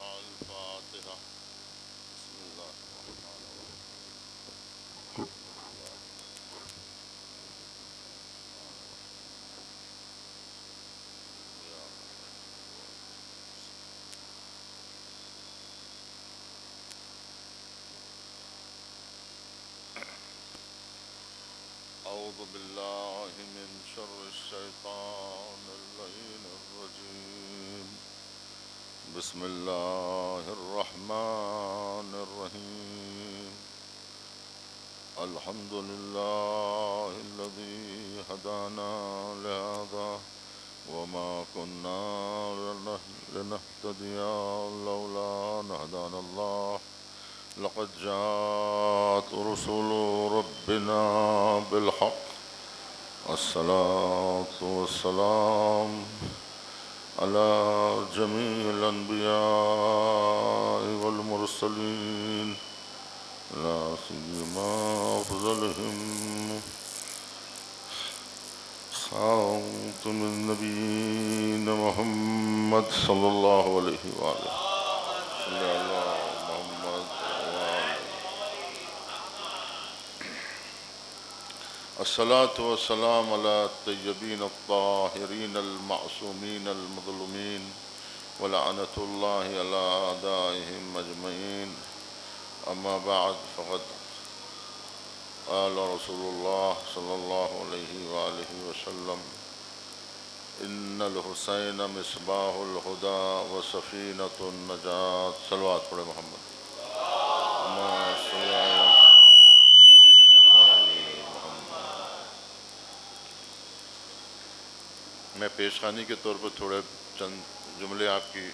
الفاتحة. بسم الله الرحمن الرحيم. أعوذ بالله من شر الشيطان اللعين الرجيم. بسم الله الرحمن الرحيم. الحمد لله الذي هدانا لهذا وما كنا لنهتدي لولا أن هدانا الله. لقد جاءت رسل ربنا بالحق. الصلاة والسلام على جميع الأنبياء والمرسلين، لا سيما أفضلهم خاتم النبيين محمد صلى الله عليه وآله. صلى الله محمد وآله. الصلاة والسلام على الطيبين الطاهرين المعصومين المظلومين، ولعنة الله على أعدائهم أجمعين. أما بعد، فقد قال رسول الله صلى الله عليه وآله وسلم: إن الحسين مصباح الهدى وسفينة النجاة. صلوات پڑھے محمد. اللهم صل على محمد. میں پیشخانی کے طور پر تھوڑے چند جملے آپ کی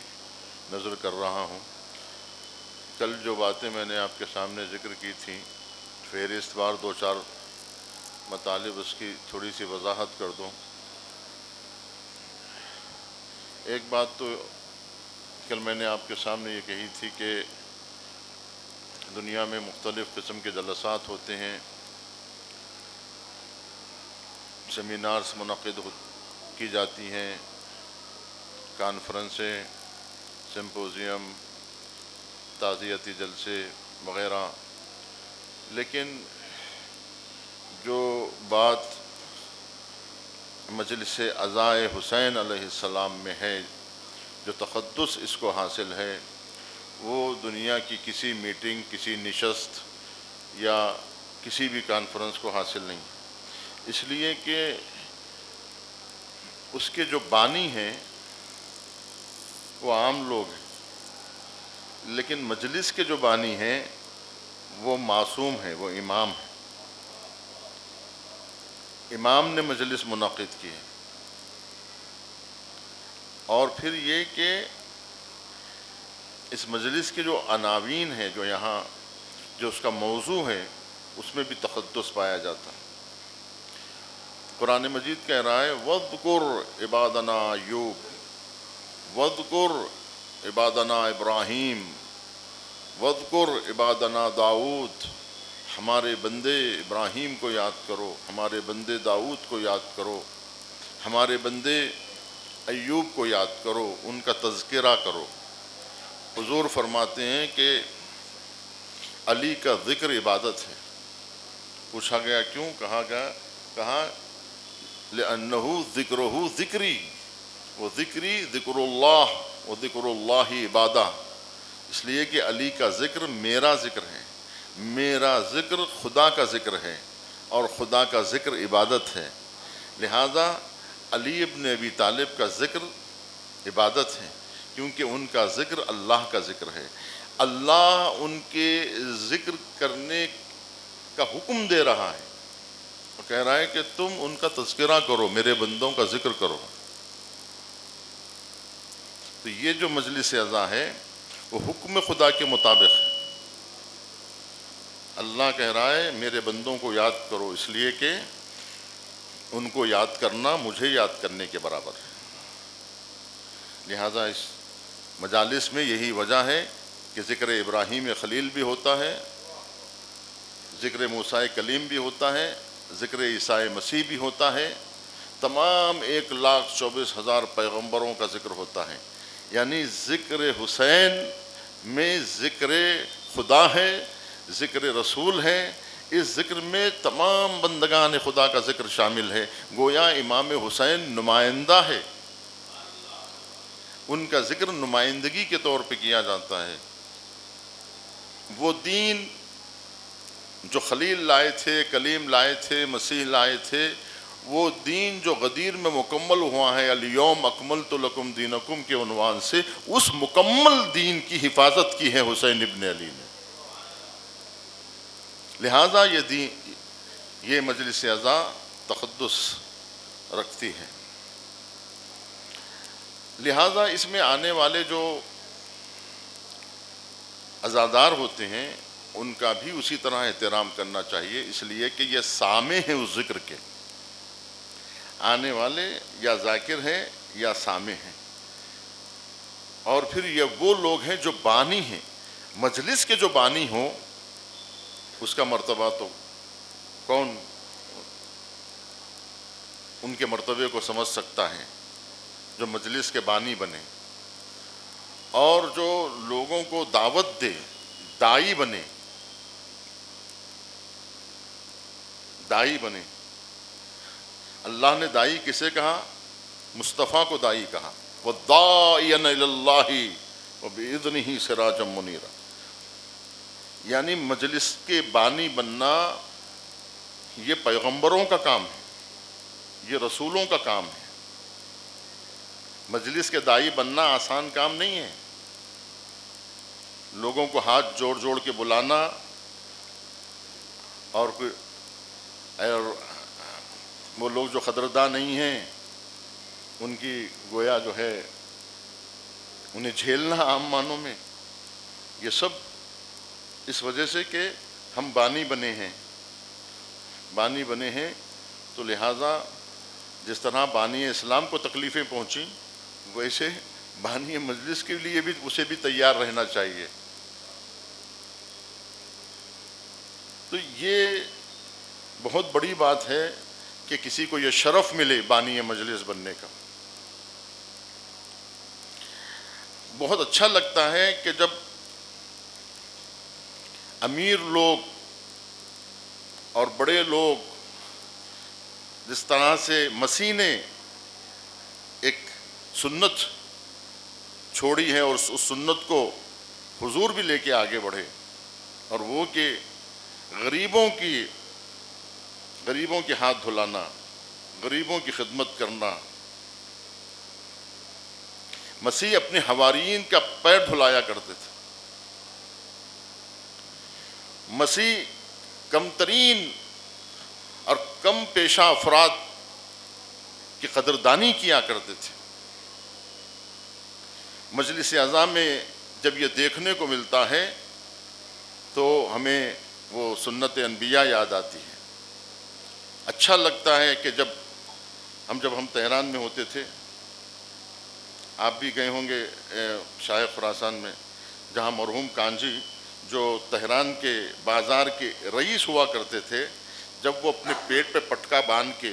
نظر کر رہا ہوں. کل جو باتیں میں نے آپ کے سامنے ذکر کی تھیں، فہرست وار دو چار مطالب، اس کی تھوڑی سی وضاحت کر دوں. ایک بات تو کل میں نے آپ کے سامنے یہ کہی تھی کہ دنیا میں مختلف قسم کے جلسات ہوتے ہیں، سیمینارز منعقد کی جاتی ہیں، کانفرنسیں، سمپوزیم، تعزیتی جلسے وغیرہ. لیکن جو بات مجلس عزائے حسین علیہ السلام میں ہے، جو تقدس اس کو حاصل ہے، وہ دنیا کی کسی میٹنگ، کسی نشست یا کسی بھی کانفرنس کو حاصل نہیں. اس لیے کہ اس کے جو بانی ہیں وہ عام لوگ ہیں، لیکن مجلس کے جو بانی ہیں وہ معصوم ہیں، وہ امام ہیں. امام نے مجلس منعقد کی ہے. اور پھر یہ کہ اس مجلس کے جو عناوین ہیں، جو یہاں جو اس کا موضوع ہے، اس میں بھی تقدس پایا جاتا ہے. قرآن مجید کہہ رہا ہے: وَاذْكُرْ عِبَادَنَا ایوب، وَاذْكُرْ عِبَادَنَا ابراہیم، وَاذْكُرْ عِبَادَنَا داؤد. ہمارے بندے ابراہیم کو یاد کرو، ہمارے بندے داؤد کو یاد کرو، ہمارے بندے ایوب کو یاد کرو، ان کا تذکرہ کرو. حضور فرماتے ہیں کہ علی کا ذکر عبادت ہے. پوچھا گیا کیوں؟ کہا لِأَنَّهُ ذِكْرُهُ ذِكْرِي وَذِكْرِي ذِكْرُ اللَّهِ وَذِكْرُ اللَّهِ عِبَادَةٌ. اس لیے کہ علی کا ذکر میرا ذکر ہے، میرا ذکر خدا کا ذکر ہے، اور خدا کا ذکر عبادت ہے. لہذا علی ابن ابی طالب کا ذکر عبادت ہے، کیونکہ ان کا ذکر اللہ کا ذکر ہے. اللہ ان کے ذکر کرنے کا حکم دے رہا ہے، وہ کہہ رہا ہے کہ تم ان کا تذکرہ کرو، میرے بندوں کا ذکر کرو. تو یہ جو مجلس عزا ہے وہ حکم خدا کے مطابق ہے. اللہ کہہ رہا ہے میرے بندوں کو یاد کرو، اس لیے کہ ان کو یاد کرنا مجھے یاد کرنے کے برابر ہے. لہذا اس مجالس میں یہی وجہ ہے کہ ذکر ابراہیم خلیل بھی ہوتا ہے، ذکر موسیٰ کلیم بھی ہوتا ہے، ذکر عیسیٰ مسیح بھی ہوتا ہے، تمام 1,24,000 پیغمبروں کا ذکر ہوتا ہے. یعنی ذکر حسین میں ذکر خدا ہے، ذکر رسول ہے، اس ذکر میں تمام بندگان خدا کا ذکر شامل ہے۔ گویا امام حسین نمائندہ ہے، ان کا ذکر نمائندگی کے طور پہ کیا جاتا ہے۔ وہ دین جو خلیل لائے تھے، کلیم لائے تھے، مسیح لائے تھے، وہ دین جو غدیر میں مکمل ہوا ہے، الیوم اکملت لکم دینکم کے عنوان سے، اس مکمل دین کی حفاظت کی ہے حسین ابن علی نے۔ لہٰذا یہ مجلس اعزا تقدس رکھتی ہے۔ لہٰذا اس میں آنے والے جو عزادار ہوتے ہیں ان کا بھی اسی طرح احترام کرنا چاہیے، اس لیے کہ یہ سامع ہیں اس ذکر کے، آنے والے یا ذاکر ہیں یا سامع ہیں، اور پھر یہ وہ لوگ ہیں جو بانی ہیں۔ مجلس کے جو بانی ہوں اس کا مرتبہ تو کون ان کے مرتبے کو سمجھ سکتا ہے، جو مجلس کے بانی بنے اور جو لوگوں کو دعوت دے، داعی بنے، داعی بنے۔ اللہ نے داعی کسے کہا؟ مصطفیٰ کو داعی کہا، وَالدَّاعِيَ إِلَى اللَّهِ وَبِإِذْنِهِ سِرَاجًا مُنِيرًا۔ یعنی مجلس کے بانی بننا یہ پیغمبروں کا کام ہے، یہ رسولوں کا کام ہے۔ مجلس کے داعی بننا آسان کام نہیں ہے۔ لوگوں کو ہاتھ جوڑ جوڑ کے بلانا اور وہ لوگ جو خطردہ نہیں ہیں ان کی گویا جو ہے انہیں جھیلنا عام معنوں میں، یہ سب اس وجہ سے کہ ہم بانی بنے ہیں، بانی بنے ہیں، تو لہٰذا جس طرح بانی اسلام کو تکلیفیں پہنچیں ویسے بانی مجلس کے لیے بھی اسے بھی تیار رہنا چاہیے۔ تو یہ بہت بڑی بات ہے کہ کسی کو یہ شرف ملے بانی مجلس بننے کا۔ بہت اچھا لگتا ہے کہ جب امیر لوگ اور بڑے لوگ، جس طرح سے مسیح نے ایک سنت چھوڑی ہے اور اس سنت کو حضور بھی لے کے آگے بڑھے، اور وہ کہ غریبوں کے ہاتھ دھلانا، غریبوں کی خدمت کرنا۔ مسیح اپنے حواریین کا پیر دھلایا کرتے تھے۔ مسیح کم ترین اور کم پیشہ افراد کی قدردانی کیا کرتے تھے۔ مجلس اعزا میں جب یہ دیکھنے کو ملتا ہے تو ہمیں وہ سنت انبیاء یاد آتی ہے۔ اچھا لگتا ہے کہ جب ہم تہران میں ہوتے تھے، آپ بھی گئے ہوں گے شاہ خراسان میں، جہاں مرحوم کانجی جو تہران کے بازار کے رئیس ہوا کرتے تھے، جب وہ اپنے پیٹ پہ پٹکا باندھ کے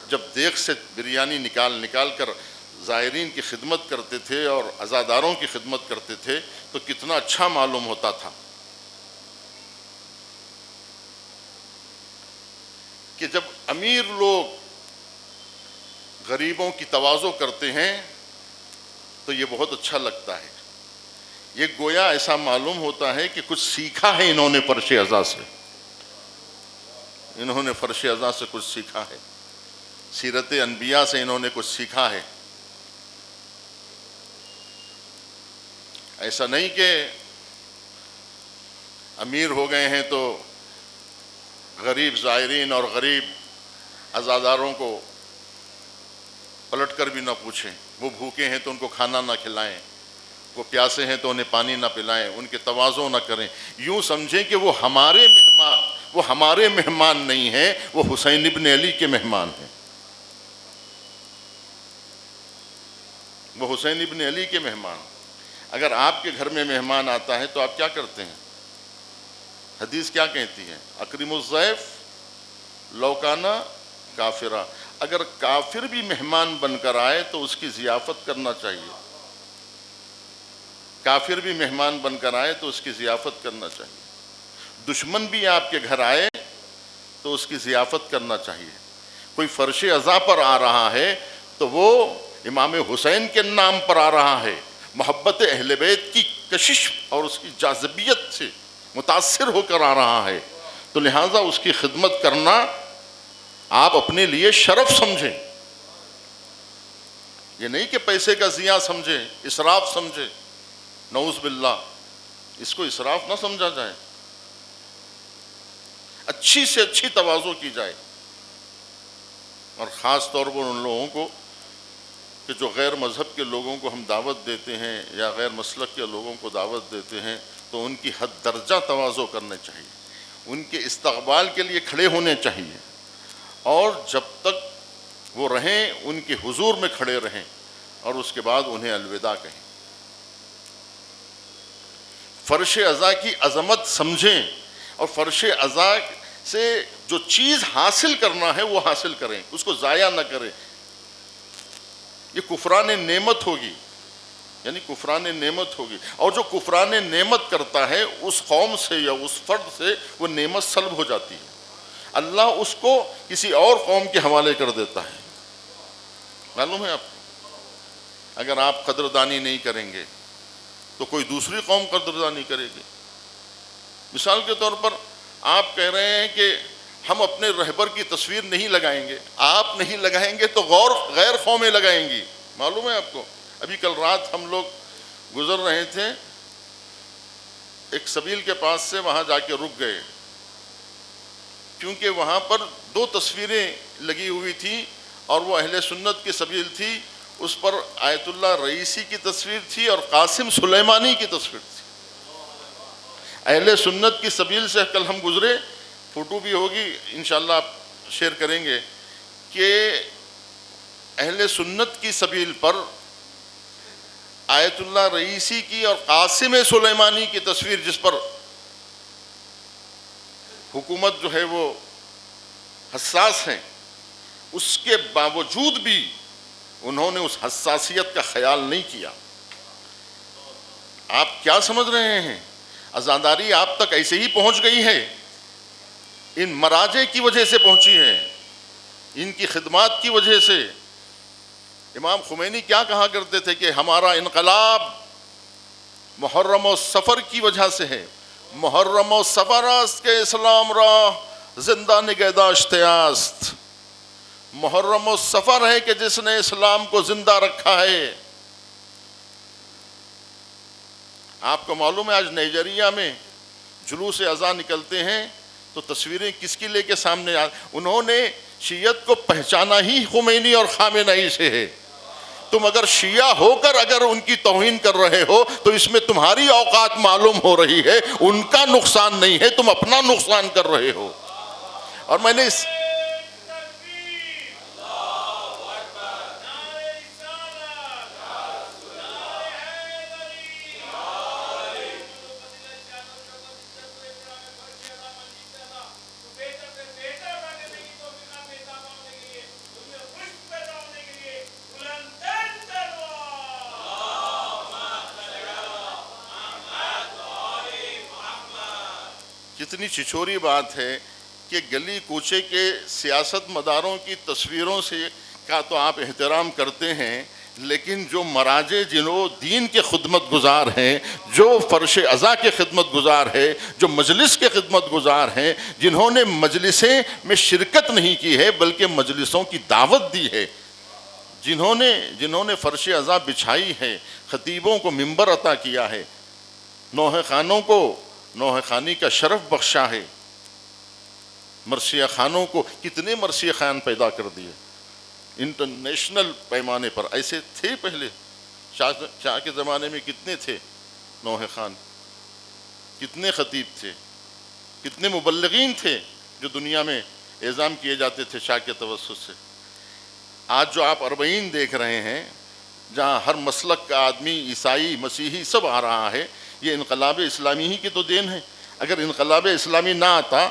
جب دیگ سے بریانی نکال کر زائرین کی خدمت کرتے تھے اور عزاداروں کی خدمت کرتے تھے تو کتنا اچھا معلوم ہوتا تھا کہ جب امیر لوگ غریبوں کی تواضع کرتے ہیں تو یہ بہت اچھا لگتا ہے۔ یہ گویا ایسا معلوم ہوتا ہے کہ کچھ سیکھا ہے انہوں نے فرش عزا سے، انہوں نے فرش عزا سے کچھ سیکھا ہے، سیرت انبیاء سے انہوں نے کچھ سیکھا ہے۔ ایسا نہیں کہ امیر ہو گئے ہیں تو غریب زائرین اور غریب عزاداروں کو پلٹ کر بھی نہ پوچھیں، وہ بھوکے ہیں تو ان کو کھانا نہ کھلائیں، وہ پیاسے ہیں تو انہیں پانی نہ پلائیں، ان کے تواضع نہ کریں، یوں سمجھیں کہ وہ ہمارے مہمان نہیں ہیں، وہ حسین ابن علی کے مہمان ہیں، وہ حسین ابن علی کے مہمان۔ اگر آپ کے گھر میں مہمان آتا ہے تو آپ کیا کرتے ہیں؟ حدیث کیا کہتی ہے؟ اکرم الضیف لو کان کافرا، اگر کافر بھی مہمان بن کر آئے تو اس کی ضیافت کرنا چاہیے، کافر بھی مہمان بن کر آئے تو اس کی ضیافت کرنا چاہیے، دشمن بھی آپ کے گھر آئے تو اس کی ضیافت کرنا چاہیے۔ کوئی فرش عزا پر آ رہا ہے تو وہ امام حسین کے نام پر آ رہا ہے، محبت اہل بیت کی کشش اور اس کی جاذبیت سے متاثر ہو کر آ رہا ہے، تو لہٰذا اس کی خدمت کرنا آپ اپنے لیے شرف سمجھیں، یہ نہیں کہ پیسے کا ضیاع سمجھیں، اسراف سمجھیں، نعوذ باللہ، اس کو اسراف نہ سمجھا جائے، اچھی سے اچھی تواضع کی جائے، اور خاص طور پر ان لوگوں کو کہ جو غیر مذہب کے لوگوں کو ہم دعوت دیتے ہیں یا غیر مسلک کے لوگوں کو دعوت دیتے ہیں تو ان کی حد درجہ تواضع کرنے چاہیے، ان کے استقبال کے لیے کھڑے ہونے چاہیے، اور جب تک وہ رہیں ان کے حضور میں کھڑے رہیں، اور اس کے بعد انہیں الوداع کہیں۔ فرش عزا کی عظمت سمجھیں، اور فرش عزا سے جو چیز حاصل کرنا ہے وہ حاصل کریں، اس کو ضائع نہ کریں۔ یہ کفران نعمت ہوگی، یعنی کفران نعمت ہوگی، اور جو کفران نعمت کرتا ہے اس قوم سے یا اس فرد سے وہ نعمت سلب ہو جاتی ہے، اللہ اس کو کسی اور قوم کے حوالے کر دیتا ہے۔ معلوم ہے آپ کو، اگر آپ قدردانی نہیں کریں گے تو کوئی دوسری قوم قدردانی کرے گی۔ مثال کے طور پر آپ کہہ رہے ہیں کہ ہم اپنے رہبر کی تصویر نہیں لگائیں گے، آپ نہیں لگائیں گے تو غیر قومیں لگائیں گی۔ معلوم ہے آپ کو، ابھی کل رات ہم لوگ گزر رہے تھے ایک سبیل کے پاس سے، وہاں جا کے رک گئے کیونکہ وہاں پر 2 تصویریں لگی ہوئی تھیں، اور وہ اہل سنت کی سبیل تھی، اس پر آیت اللہ رئیسی کی تصویر تھی اور قاسم سلیمانی کی تصویر تھی۔ اہل سنت کی سبیل سے کل ہم گزرے، فوٹو بھی ہوگی انشاءاللہ آپ شیئر کریں گے، کہ اہل سنت کی سبیل پر آیت اللہ رئیسی کی اور قاسم سلیمانی کی تصویر، جس پر حکومت جو ہے وہ حساس ہے، اس کے باوجود بھی انہوں نے اس حساسیت کا خیال نہیں کیا۔ آپ کیا سمجھ رہے ہیں؟ عزاداری آپ تک ایسے ہی پہنچ گئی ہے، ان مراجع کی وجہ سے پہنچی ہے، ان کی خدمات کی وجہ سے۔ امام خمینی کیا کہا کرتے تھے کہ ہمارا انقلاب محرم و سفر کی وجہ سے ہے، محرم و سفر است کے اسلام را زندہ نگہداشت است، محرم و سفر ہے کہ جس نے اسلام کو زندہ رکھا ہے۔ آپ کو معلوم ہے آج نائجیریا میں جلوس اذان نکلتے ہیں تو تصویریں کس کی لے کے سامنے انہوں نے شیعت کو پہچانا ہی خمینی اور خامنئی سے ہے۔ تم اگر شیعہ ہو کر اگر ان کی توہین کر رہے ہو تو اس میں تمہاری اوقات معلوم ہو رہی ہے، ان کا نقصان نہیں ہے، تم اپنا نقصان کر رہے ہو۔ اور میں نے کتنی چھچوری بات ہے کہ گلی کوچے کے سیاست مداروں کی تصویروں سے کا تو آپ احترام کرتے ہیں، لیکن جو مراجع جنہوں دین کے خدمت گزار ہیں، جو فرش عزا کے خدمت گزار ہے، جو مجلس کے خدمت گزار ہیں، جنہوں نے مجلسیں میں شرکت نہیں کی ہے بلکہ مجلسوں کی دعوت دی ہے، جنہوں نے فرش عزا بچھائی ہے، خطیبوں کو منبر عطا کیا ہے، نوحہ خانوں کو نوحہ خانی کا شرف بخشا ہے، مرثیہ خانوں کو کتنے مرثیہ خان پیدا کر دیے انٹرنیشنل پیمانے پر۔ ایسے تھے پہلے شاہ کے زمانے میں کتنے تھے نوحہ خان، کتنے خطیب تھے، کتنے مبلغین تھے جو دنیا میں اعزام کیے جاتے تھے شاہ کے توسط سے۔ آج جو آپ اربعین دیکھ رہے ہیں جہاں ہر مسلک کا آدمی، عیسائی، مسیحی سب آ رہا ہے، یہ انقلاب اسلامی ہی کی تو دین ہے۔ اگر انقلاب اسلامی نہ آتا،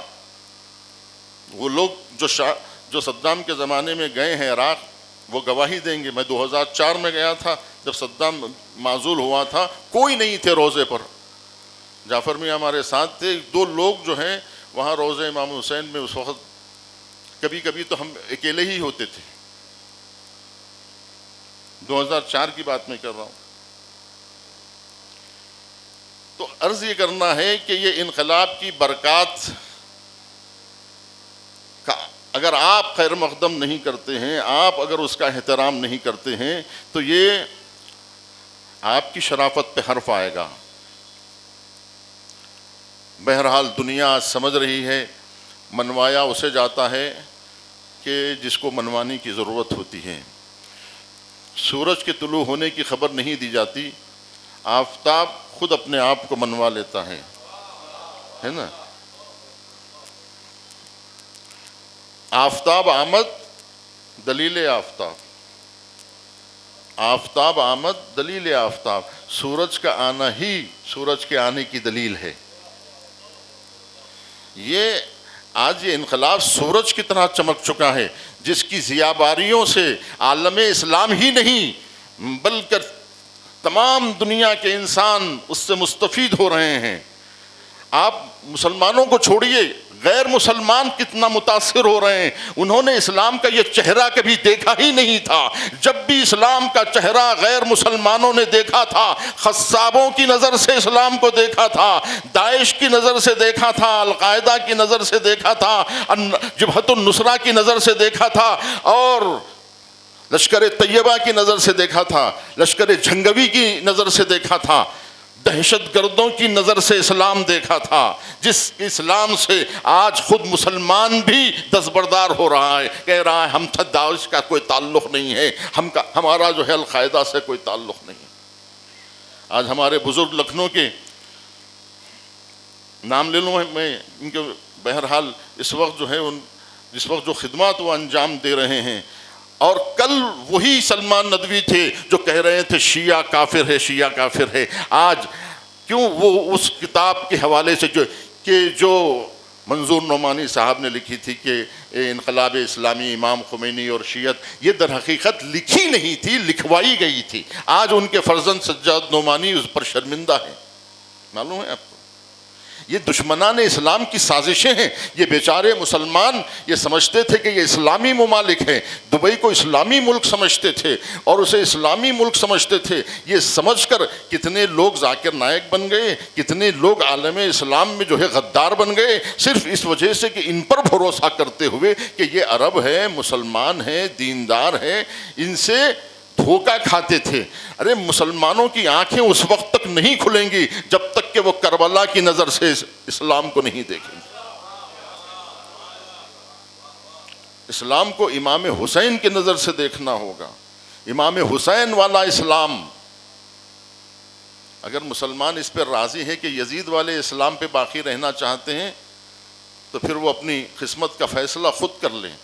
وہ لوگ جو صدام کے زمانے میں گئے ہیں عراق، وہ گواہی دیں گے. میں 2004 میں گیا تھا جب صدام معزول ہوا تھا, کوئی نہیں تھے روزے پر. جعفر میاں ہمارے ساتھ تھے. 2 لوگ جو ہیں وہاں روزے امام حسین میں اس وقت, کبھی کبھی تو ہم اکیلے ہی ہوتے تھے. 2004 کی بات میں کر رہا ہوں. تو عرض یہ کرنا ہے کہ یہ انقلاب کی برکات کا اگر آپ خیر مقدم نہیں کرتے ہیں, آپ اگر اس کا احترام نہیں کرتے ہیں, تو یہ آپ کی شرافت پہ حرف آئے گا. بہرحال دنیا سمجھ رہی ہے, منوایا اسے جاتا ہے کہ جس کو منوانے کی ضرورت ہوتی ہے. سورج کے طلوع ہونے کی خبر نہیں دی جاتی, آفتاب خود اپنے آپ کو منوا لیتا ہے نا. آفتاب آمد دلیل آفتاب, آفتاب آمد دلیل آفتاب. سورج کا آنا ہی سورج کے آنے کی دلیل ہے. یہ آج یہ انقلاب سورج کی طرح چمک چکا ہے, جس کی ضیاباریوں سے عالم اسلام ہی نہیں بلکہ تمام دنیا کے انسان اس سے مستفید ہو رہے ہیں. آپ مسلمانوں کو چھوڑیے, غیر مسلمان کتنا متاثر ہو رہے ہیں. انہوں نے اسلام کا یہ چہرہ کبھی دیکھا ہی نہیں تھا. جب بھی اسلام کا چہرہ غیر مسلمانوں نے دیکھا تھا, خصابوں کی نظر سے اسلام کو دیکھا تھا, داعش کی نظر سے دیکھا تھا, القاعدہ کی نظر سے دیکھا تھا, جبہت النصرہ کی نظر سے دیکھا تھا, اور لشکر طیبہ کی نظر سے دیکھا تھا, لشکر جھنگوی کی نظر سے دیکھا تھا, دہشت گردوں کی نظر سے اسلام دیکھا تھا, جس اسلام سے آج خود مسلمان بھی دستبردار ہو رہا ہے, کہہ رہا ہے ہم داعش کا کوئی تعلق نہیں ہے, ہمارا جو ہے القاعدہ سے کوئی تعلق نہیں. آج ہمارے بزرگ لکھنؤ کے نام لے لوں میں ان کے, بہرحال اس وقت جو ہے جس وقت جو خدمات وہ انجام دے رہے ہیں, اور کل وہی سلمان ندوی تھے جو کہہ رہے تھے شیعہ کافر ہے, شیعہ کافر ہے. آج کیوں وہ اس کتاب کے حوالے سے جو منظور نعمانی صاحب نے لکھی تھی کہ انقلاب اسلامی, امام خمینی اور شیعت, یہ در حقیقت لکھی نہیں تھی, لکھوائی گئی تھی. آج ان کے فرزند سجاد نعمانی اس پر شرمندہ ہیں. معلوم ہے آپ کو, یہ دشمنان اسلام کی سازشیں ہیں. یہ بیچارے مسلمان یہ سمجھتے تھے کہ یہ اسلامی ممالک ہیں, دبئی کو اسلامی ملک سمجھتے تھے اور اسے اسلامی ملک سمجھتے تھے. یہ سمجھ کر کتنے لوگ ذاکر نائک بن گئے, کتنے لوگ عالم اسلام میں جو ہے غدار بن گئے, صرف اس وجہ سے کہ ان پر بھروسہ کرتے ہوئے کہ یہ عرب ہے, مسلمان ہے, دیندار ہے, ان سے دھوکہ کھاتے تھے. ارے مسلمانوں کی آنکھیں اس وقت تک نہیں کھلیں گی جب تک کہ وہ کربلا کی نظر سے اسلام کو نہیں دیکھیں گے. اسلام کو امام حسین کی نظر سے دیکھنا ہوگا, امام حسین والا اسلام. اگر مسلمان اس پر راضی ہے کہ یزید والے اسلام پہ باقی رہنا چاہتے ہیں تو پھر وہ اپنی قسمت کا فیصلہ خود کر لیں.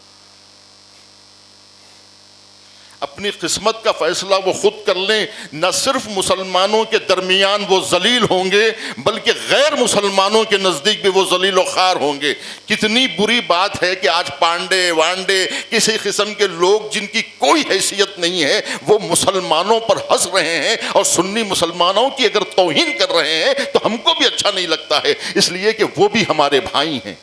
اپنی قسمت کا فیصلہ وہ خود کر لیں. نہ صرف مسلمانوں کے درمیان وہ ذلیل ہوں گے بلکہ غیر مسلمانوں کے نزدیک بھی وہ ذلیل و خوار ہوں گے. کتنی بری بات ہے کہ آج پانڈے وانڈے کسی قسم کے لوگ جن کی کوئی حیثیت نہیں ہے وہ مسلمانوں پر ہنس رہے ہیں, اور سنی مسلمانوں کی اگر توہین کر رہے ہیں تو ہم کو بھی اچھا نہیں لگتا ہے, اس لیے کہ وہ بھی ہمارے بھائی ہیں.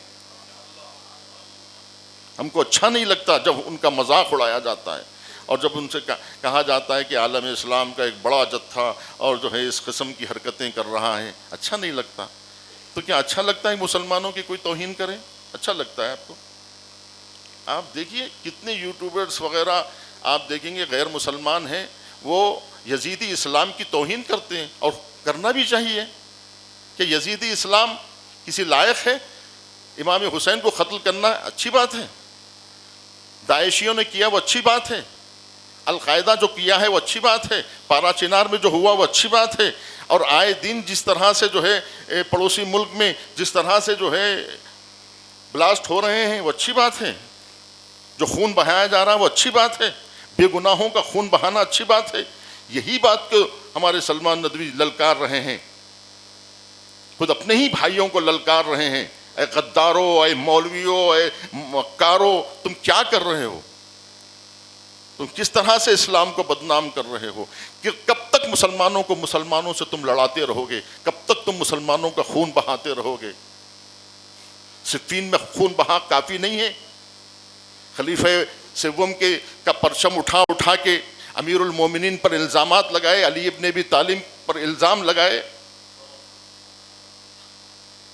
ہم کو اچھا نہیں لگتا جب ان کا مذاق اڑایا جاتا ہے, اور جب ان سے کہا جاتا ہے کہ عالم اسلام کا ایک بڑا جتھا اور جو ہے اس قسم کی حرکتیں کر رہا ہے. اچھا نہیں لگتا. تو کیا اچھا لگتا ہے مسلمانوں کی کوئی توہین کرے؟ اچھا لگتا ہے آپ کو؟ آپ دیکھیے کتنے یوٹیوبرز وغیرہ آپ دیکھیں گے غیر مسلمان ہیں, وہ یزیدی اسلام کی توہین کرتے ہیں, اور کرنا بھی چاہیے کہ یزیدی اسلام کسی لائق ہے. امام حسین کو قتل کرنا اچھی بات ہے, داعشیوں نے کیا وہ اچھی بات ہے, القاعدہ جو کیا ہے وہ اچھی بات ہے, پارا چنار میں جو ہوا وہ اچھی بات ہے, اور آئے دن جس طرح سے جو ہے پڑوسی ملک میں جس طرح سے جو ہے بلاسٹ ہو رہے ہیں وہ اچھی بات ہے, جو خون بہایا جا رہا ہے وہ اچھی بات ہے, بے گناہوں کا خون بہانا اچھی بات ہے. یہی بات کو ہمارے سلمان ندوی للکار رہے ہیں, خود اپنے ہی بھائیوں کو للکار رہے ہیں, اے غدارو, اے مولویو, اے مکارو, تم کیا کر رہے ہو؟ تم کس طرح سے اسلام کو بدنام کر رہے ہو؟ کہ کب تک مسلمانوں کو مسلمانوں سے تم لڑاتے رہو گے؟ کب تک تم مسلمانوں کا خون بہاتے رہو گے؟ صفین میں خون بہا کافی نہیں ہے؟ خلیفہ سوم کا پرچم اٹھا کے امیر المومنین پر الزامات لگائے، علی ابن ابی طالب پر الزام لگائے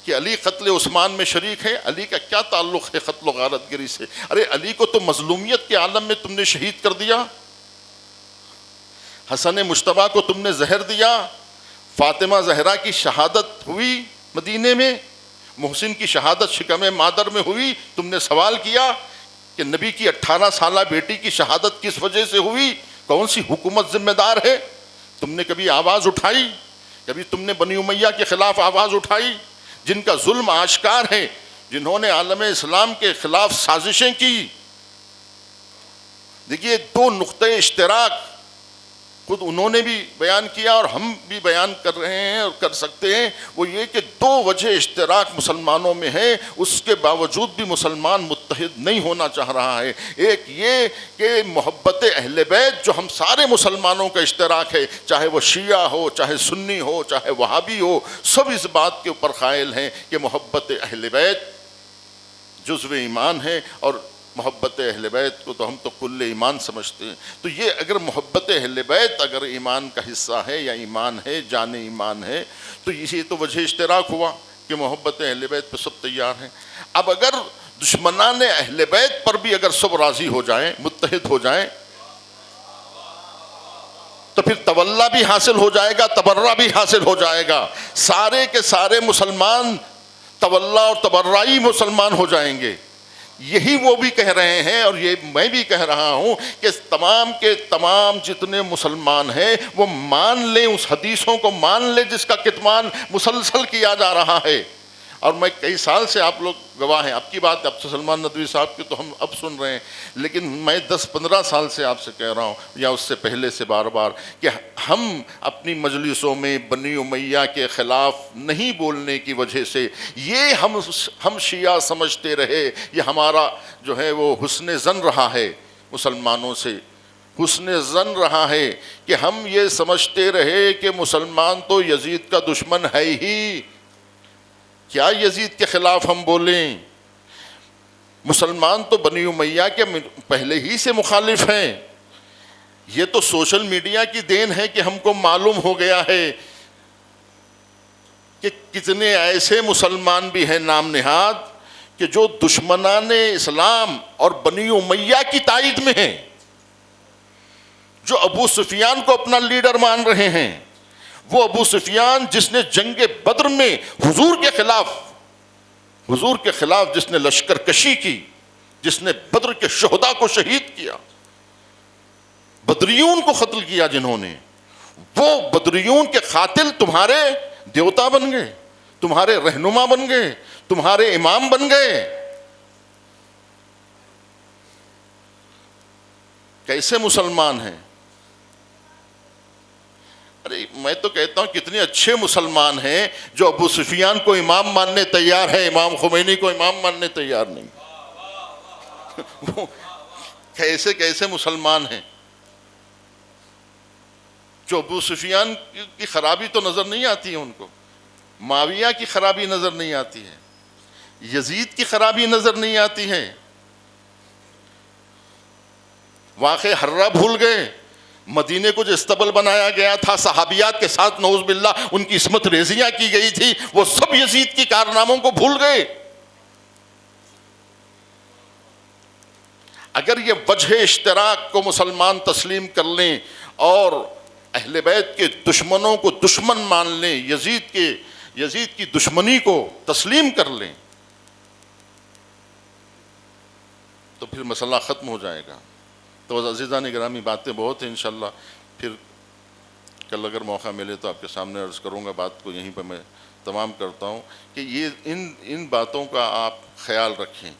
کہ علی قتل عثمان میں شریک ہے۔ علی کا کیا تعلق ہے قتل و غارت گری سے؟ ارے علی کو تو مظلومیت کے عالم میں تم نے شہید کر دیا، حسن مجتبیٰ کو تم نے زہر دیا، فاطمہ زہرا کی شہادت ہوئی مدینے میں، محسن کی شہادت شکم مادر میں ہوئی، تم نے سوال کیا کہ نبی کی 18 سالہ بیٹی کی شہادت کس وجہ سے ہوئی؟ کون سی حکومت ذمہ دار ہے؟ تم نے کبھی آواز اٹھائی؟ کبھی تم نے بنی امیہ کے خلاف آواز اٹھائی، جن کا ظلم آشکار ہے، جنہوں نے عالم اسلام کے خلاف سازشیں کی؟ دیکھیے دو نقطۂ اشتراک خود انہوں نے بھی بیان کیا اور ہم بھی بیان کر رہے ہیں اور کر سکتے ہیں، وہ یہ کہ دو وجہ اشتراک مسلمانوں میں ہے، اس کے باوجود بھی مسلمان متحد نہیں ہونا چاہ رہا ہے۔ ایک یہ کہ محبت اہل بیت جو ہم سارے مسلمانوں کا اشتراک ہے، چاہے وہ شیعہ ہو، چاہے سنی ہو، چاہے وہابی ہو، سب اس بات کے اوپر قائل ہیں کہ محبت اہل بیت جزو ایمان ہے، اور محبت اہل بیت کو تو ہم تو کل ایمان سمجھتے ہیں۔ تو یہ اگر محبت اہل بیت اگر ایمان کا حصہ ہے یا ایمان ہے، جان ایمان ہے، تو یہ تو وجہ اشتراک ہوا کہ محبت اہل بیت پہ سب تیار ہیں۔ اب اگر دشمنان اہل بیت پر بھی اگر سب راضی ہو جائیں، متحد ہو جائیں، تو پھر تولا بھی حاصل ہو جائے گا، تبرہ بھی حاصل ہو جائے گا، سارے کے سارے مسلمان تولا اور تبرعی مسلمان ہو جائیں گے۔ یہی وہ بھی کہہ رہے ہیں اور یہ میں بھی کہہ رہا ہوں کہ تمام کے تمام جتنے مسلمان ہیں وہ مان لیں، اس حدیثوں کو مان لیں جس کا کتمان مسلسل کیا جا رہا ہے۔ اور میں کئی سال سے آپ لوگ گواہ ہیں، اب کی بات اب سے سلمان ندوی صاحب کی تو ہم اب سن رہے ہیں، لیکن میں 10-15 سال سے آپ سے کہہ رہا ہوں یا اس سے پہلے سے بار بار کہ ہم اپنی مجلسوں میں بنی امیہ کے خلاف نہیں بولنے کی وجہ سے یہ ہم شیعہ سمجھتے رہے، یہ ہمارا جو ہے وہ حسن ظن رہا ہے مسلمانوں سے، حسن ظن رہا ہے کہ ہم یہ سمجھتے رہے کہ مسلمان تو یزید کا دشمن ہے ہی، کیا یزید کے خلاف ہم بولیں؟ مسلمان تو بنی امیہ کے پہلے ہی سے مخالف ہیں۔ یہ تو سوشل میڈیا کی دین ہے کہ ہم کو معلوم ہو گیا ہے کہ کتنے ایسے مسلمان بھی ہیں نام نہاد کہ جو دشمنان اسلام اور بنی امیہ کی تائید میں ہیں، جو ابو سفیان کو اپنا لیڈر مان رہے ہیں۔ وہ ابو سفیان جس نے جنگ بدر میں حضور کے خلاف جس نے لشکر کشی کی، جس نے بدر کے شہداء کو شہید کیا، بدریون کو قتل کیا جنہوں نے، وہ بدریون کے قاتل تمہارے دیوتا بن گئے، تمہارے رہنما بن گئے، تمہارے امام بن گئے۔ کیسے مسلمان ہیں؟ ارے میں تو کہتا ہوں کتنے اچھے مسلمان ہیں جو ابو سفیان کو امام ماننے تیار ہے، امام خمینی کو امام ماننے تیار نہیں۔ کیسے کیسے مسلمان ہیں جو ابو سفیان کی خرابی تو نظر نہیں آتی ہے ان کو، معاویہ کی خرابی نظر نہیں آتی ہے، یزید کی خرابی نظر نہیں آتی ہے، واقع حرہ بھول گئے، مدینے کو جو استبل بنایا گیا تھا صحابیات کے ساتھ نعوذ باللہ ان کی عصمت ریزیاں کی گئی تھی، وہ سب یزید کی کارناموں کو بھول گئے۔ اگر یہ وجہ اشتراک کو مسلمان تسلیم کر لیں اور اہل بیت کے دشمنوں کو دشمن مان لیں، یزید کی دشمنی کو تسلیم کر لیں، تو پھر مسئلہ ختم ہو جائے گا۔ تو عزیزان گرامی باتیں بہت ہیں، انشاءاللہ پھر کل اگر موقع ملے تو آپ کے سامنے عرض کروں گا، بات کو یہیں پہ میں تمام کرتا ہوں کہ یہ ان باتوں کا آپ خیال رکھیں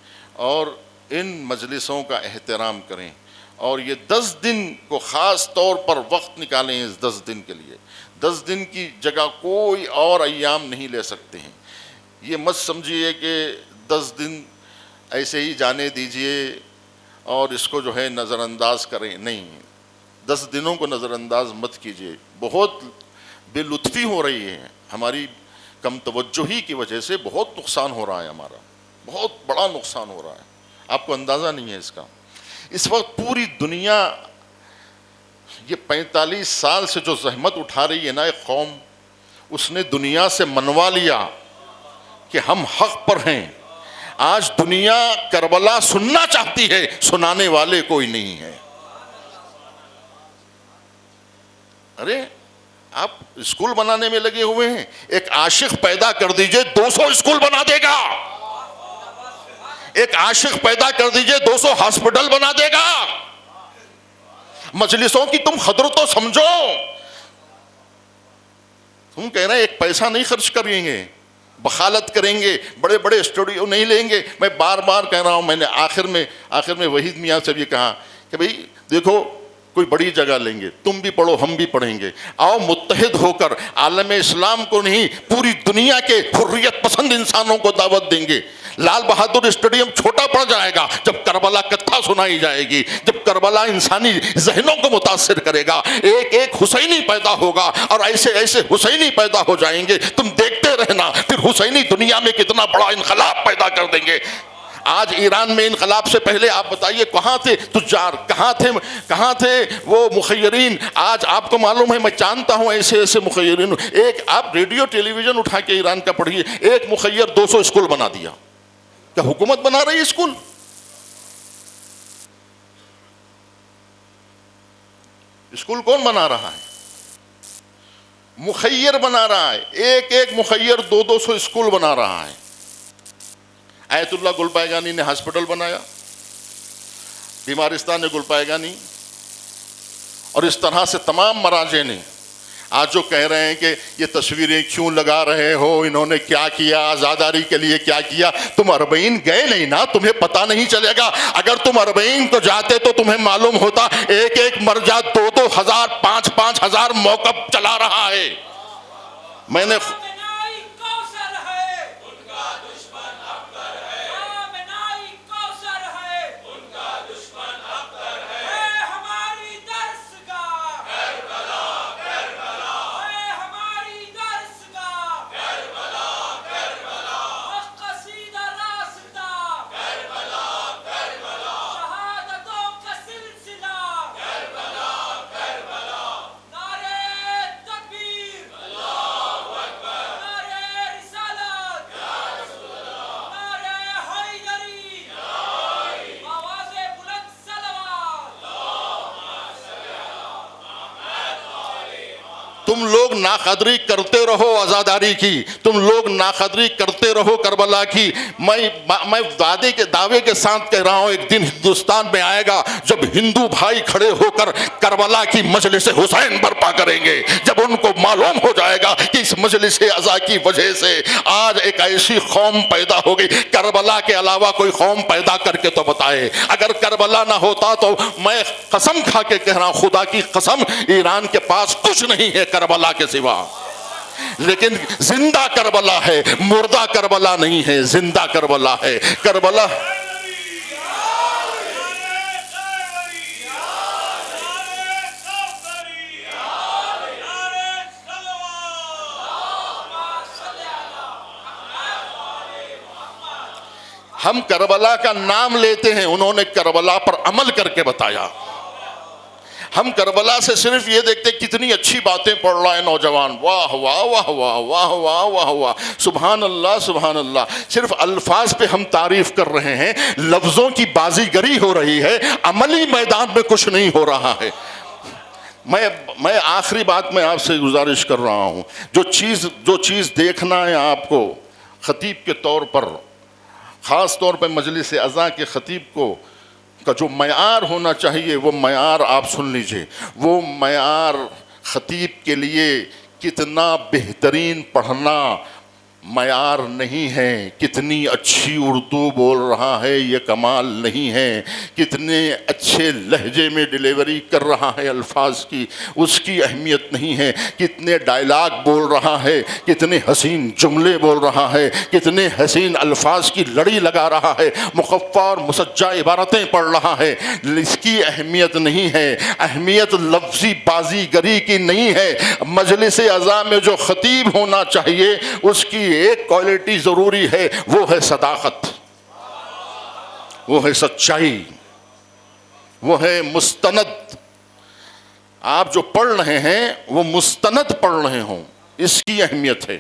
اور ان مجلسوں کا احترام کریں، اور یہ 10 دن کو خاص طور پر وقت نکالیں اس 10 دن کے لیے۔ 10 دن کی جگہ کوئی اور ایام نہیں لے سکتے ہیں۔ یہ مت سمجھیے کہ 10 دن ایسے ہی جانے دیجئے اور اس کو جو ہے نظر انداز کریں، نہیں، 10 دنوں کو نظر انداز مت کیجیے. بہت بے لطفی ہو رہی ہے، ہماری کم توجہی کی وجہ سے بہت نقصان ہو رہا ہے، ہمارا بہت بڑا نقصان ہو رہا ہے، آپ کو اندازہ نہیں ہے اس کا. اس وقت پوری دنیا یہ 45 سال سے جو زحمت اٹھا رہی ہے نا ایک قوم، اس نے دنیا سے منوا لیا کہ ہم حق پر ہیں. آج دنیا کربلا سننا چاہتی ہے، سنانے والے کوئی نہیں ہے. ارے آپ اسکول بنانے میں لگے ہوئے ہیں، ایک عاشق پیدا کر دیجئے 200 اسکول بنا دے گا. ایک عاشق پیدا کر دیجئے 200 ہاسپٹل بنا دے گا. مجلسوں کی تم قدر تو سمجھو. تم کہہ رہے ہیں ایک پیسہ نہیں خرچ کریں گے، بخالت کریں گے، بڑے بڑے اسٹوڈیو نہیں لیں گے. میں بار بار کہہ رہا ہوں، میں نے آخر میں وحید میاں سے بھی کہا کہ بھئی دیکھو کوئی بڑی جگہ لیں گے، تم بھی پڑھو ہم بھی پڑھیں گے، آؤ متحد ہو کر عالم اسلام کو نہیں پوری دنیا کے حریت پسند انسانوں کو دعوت دیں گے. لال بہادر اسٹیڈیم چھوٹا پڑ جائے گا جب کربلا کتھا سنائی جائے گی، جب کربلا انسانی ذہنوں کو متاثر کرے گا. ایک ایک حسینی پیدا ہوگا اور ایسے ایسے حسینی پیدا ہو جائیں گے، تم دیکھتے رہنا. پھر حسینی دنیا میں کتنا بڑا انقلاب پیدا کر دیں گے. آج ایران میں انقلاب سے پہلے آپ بتائیے کہاں تھے تجار، کہاں تھے وہ مخیرین. آج آپ کو معلوم ہے، میں جانتا ہوں ایسے ایسے مخیرین. ایک آپ ریڈیو ٹیلی ویژن اٹھا کے ایران کا پڑھیے، ایک مخیر 200 اسکول بنا دیا. کیا حکومت بنا رہی ہے اسکول؟ اسکول کون بنا رہا ہے؟ مخیر بنا رہا ہے. ایک ایک مخیر 200 اسکول بنا رہا ہے. آیت اللہ گلپائگانی نے ہاسپٹل بنایا، بیمارستان گلپائگانی، اور اس طرح سے تمام مراجع نے. آج جو کہہ رہے ہیں کہ یہ تصویریں کیوں لگا رہے ہو، انہوں نے کیا کیا، آزاداری کے لیے کیا کیا. تم اربعین گئے نہیں نا، تمہیں پتہ نہیں چلے گا. اگر تم اربعین کو جاتے تو تمہیں معلوم ہوتا ایک ایک مرجع 2-2 ہزار 5-5 ہزار موقف چلا رہا ہے. میں نے تم لوگ ناقدری کرتے رہو آزاداری کی، تم لوگ ناقدری کرتے رہو کربلا کی. میں دعوے کے ساتھ کہہ رہا ہوں، ایک دن ہندوستان میں آئے گا جب ہندو بھائی کھڑے ہو کر کربلا کی مجلس حسین برپا کریں گے. جب ان کو معلوم ہو جائے گا کہ اس مجلس عزا کی وجہ سے آج ایک ایسی قوم پیدا ہو گئی. کربلا کے علاوہ کوئی قوم پیدا کر کے تو بتائے. اگر کربلا نہ ہوتا تو میں قسم کھا کے کہہ رہا ہوں، خدا کی قسم، ایران کے پاس کچھ نہیں ہے کربلا کے سوا. لیکن زندہ کربلا ہے، مردہ کربلا نہیں ہے، زندہ کربلا ہے. کربلا ہم کربلا کا نام لیتے ہیں، انہوں نے کربلا پر عمل کر کے بتایا. ہم کربلا سے صرف یہ دیکھتے کتنی اچھی باتیں پڑھ رہا ہے نوجوان، واہ واہ واہ واہ واہ واہ واہ واہ، سبحان اللہ سبحان اللہ. صرف الفاظ پہ ہم تعریف کر رہے ہیں، لفظوں کی بازی گری ہو رہی ہے، عملی میدان میں کچھ نہیں ہو رہا ہے. میں آخری بات میں آپ سے گزارش کر رہا ہوں، جو چیز دیکھنا ہے آپ کو خطیب کے طور پر، خاص طور پہ مجلس عزا کے خطیب کو کا جو معیار ہونا چاہیے، وہ معیار آپ سن لیجئے. وہ معیار خطیب کے لیے کتنا بہترین پڑھنا، معیار نہیں ہے، کتنی اچھی اردو بول رہا ہے یہ کمال نہیں ہے، کتنے اچھے لہجے میں ڈیلیوری کر رہا ہے الفاظ کی اس کی اہمیت نہیں ہے، کتنے ڈائلاگ بول رہا ہے، کتنے حسین جملے بول رہا ہے، کتنے حسین الفاظ کی لڑی لگا رہا ہے، مخفف اور مسجع عبارتیں پڑھ رہا ہے، اس کی اہمیت نہیں ہے۔ اہمیت لفظی بازی گری کی نہیں ہے۔ مجلس عزا میں جو خطیب ہونا چاہیے اس کی ایک کوالٹی ضروری ہے، وہ ہے صداقت، وہ ہے سچائی، وہ ہے مستند۔ آپ جو پڑھ رہے ہیں وہ مستند پڑھ رہے ہوں، اس کی اہمیت ہے۔